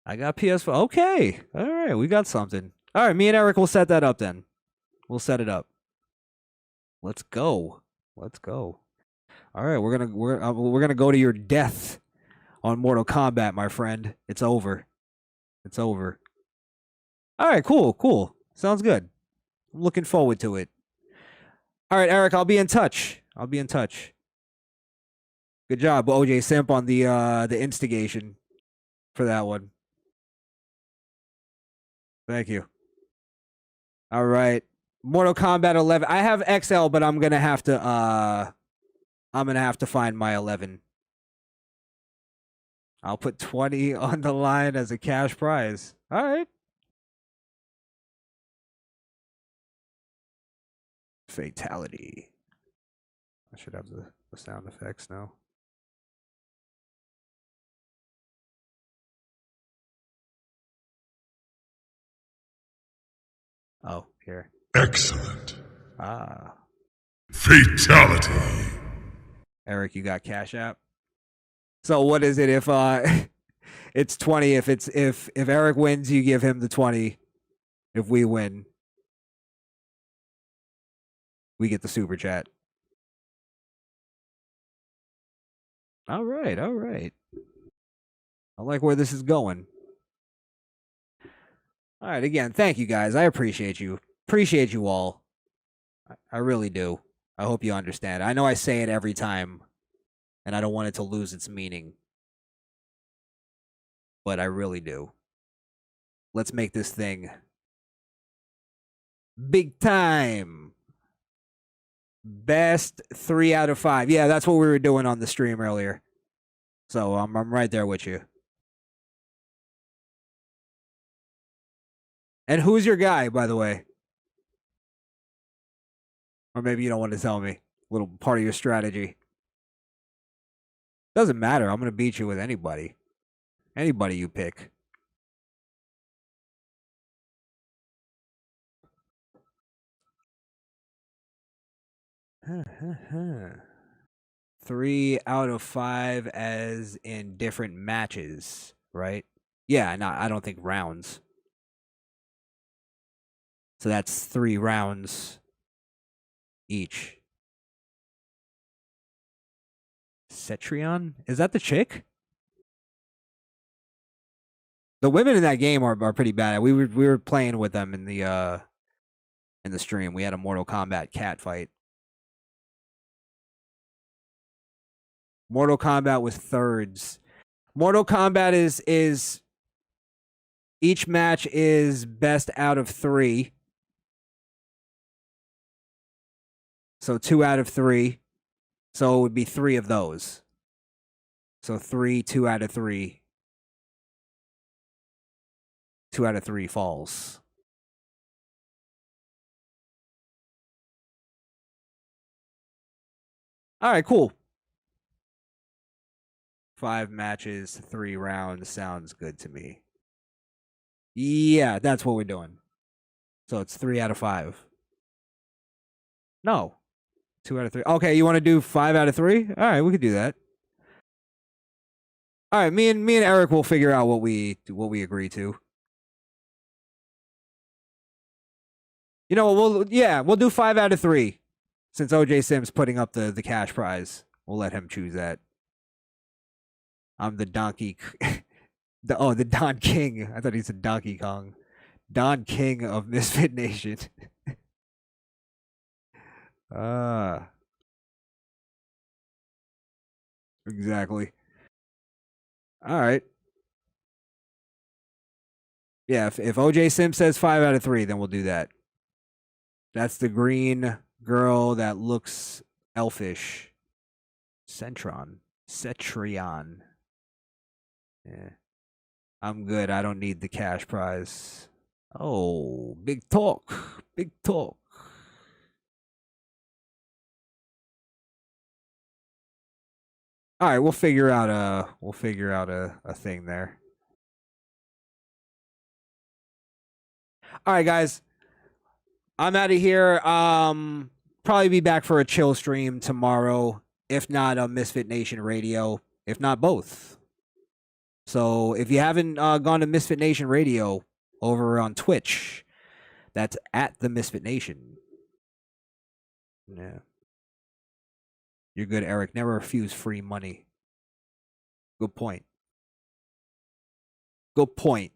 I got PS4. Okay. All right, we got something. All right, me and Eric will set that up then. We'll set it up. Let's go. Let's go. All right, we're gonna go to your death on Mortal Kombat, my friend. It's over. It's over. All right, cool. Sounds good. I'm looking forward to it. All right, Eric, I'll be in touch. Good job, OJ Simp, on the instigation for that one. Thank you. All right. Mortal Kombat 11. I have XL, but I'm gonna have to find my 11. I'll put 20 on the line as a cash prize. All right. Fatality. I should have the sound effects now. Oh, here. Excellent. Ah. Fatality. Eric, you got Cash App? So what is it if it's 20, if Eric wins, you give him the 20. If we win, we get the super chat. All right, all right. I like where this is going. All right, again, thank you guys. I appreciate you. Appreciate you all. I really do. I hope you understand. I know I say it every time, and I don't want it to lose its meaning. But I really do. Let's make this thing big time. Best 3 out of 5. Yeah, that's what we were doing on the stream earlier. So I'm right there with you. And who's your guy, by the way? Or maybe you don't want to tell me. A little part of your strategy. Doesn't matter. I'm going to beat you with anybody. Anybody you pick. Three out of 5 as in different matches, right? Yeah, no, I don't think rounds. So that's 3 rounds each. Cetrion? Is that the chick? The women in that game are pretty bad. We were playing with them in the stream. We had a Mortal Kombat cat fight. Mortal Kombat with thirds. Mortal Kombat is each match is best out of 3. So 2 out of 3. So it would be 3 of those. So 3, 2 out of 3. 2 out of 3 falls. All right, cool. 5 matches, 3 rounds. Sounds good to me. Yeah, that's what we're doing. So it's 3 out of 5. No. 2 out of 3. Okay, you want to do 5 out of 3? All right, we could do that. All right, me and Eric will figure out what we agree to. You know, we'll do 5 out of 3. Since OJ Simp's putting up the cash prize, we'll let him choose that. I'm the Donkey the Don King. I thought he said Donkey Kong. Don King of Misfit Nation. Exactly. All right. Yeah, if OJ Simp says 5 out of 3, then we'll do that. That's the green girl that looks elfish. Cetrion. Yeah. I'm good. I don't need the cash prize. Oh, big talk. Big talk. All right, we'll figure out a thing there. All right, guys. I'm out of here. Probably be back for a chill stream tomorrow. If not, a Misfit Nation Radio. If not, both. So if you haven't gone to Misfit Nation Radio over on Twitch, that's at the Misfit Nation. Yeah. You're good, Eric. Never refuse free money. Good point. Good point.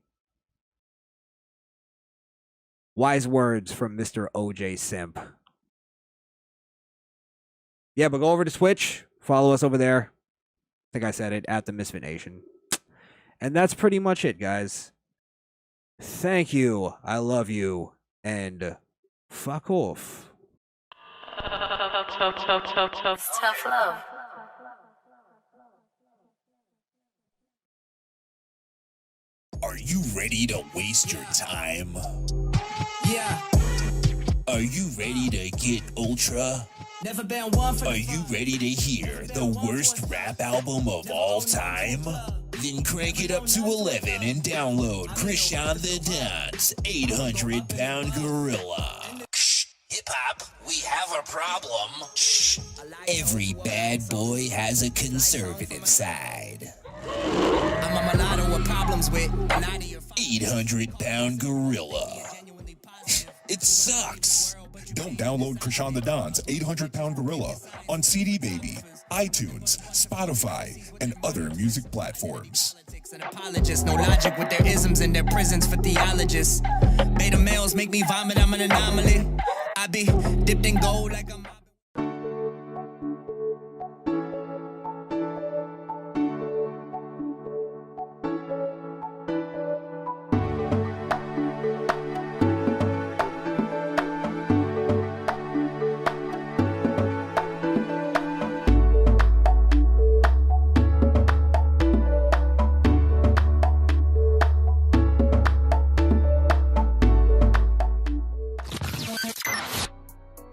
Wise words from Mr. OJ Simp. Yeah, but go over to Twitch. Follow us over there. I think I said it, at the Misfit Nation. And that's pretty much it, guys. Thank you. I love you. And fuck off. It's tough love. Are you ready to waste your time? Yeah. Are you ready to get ultra? Never been one for. Are you ready to hear the worst rap album of all time? Then crank it up to 11 and download Crishaun the Don's 800-pound gorilla. Shh, hip hop, we have a problem. Shh. Every bad boy has a conservative side. I'm a mulatto with problems with 800-pound gorilla. It sucks. Don't download Crishaun the Don's 800-pound gorilla on CD Baby, iTunes, Spotify, and other music platforms. and apologists. No logic with their isms and their prisons for theologists. Beta males make me vomit, I'm an anomaly. I be dipped in gold like I'm...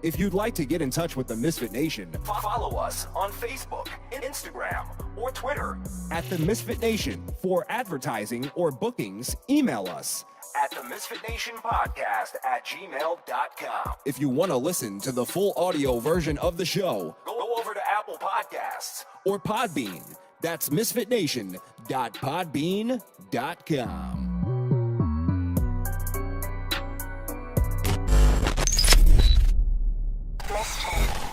If you'd like to get in touch with the Misfit Nation, follow us on Facebook, Instagram, or Twitter at the Misfit Nation. For advertising or bookings, email us at themisfitnationpodcast@gmail.com. If you want to listen to the full audio version of the show, go over to Apple Podcasts or Podbean. That's misfitnation.podbean.com. Misfit.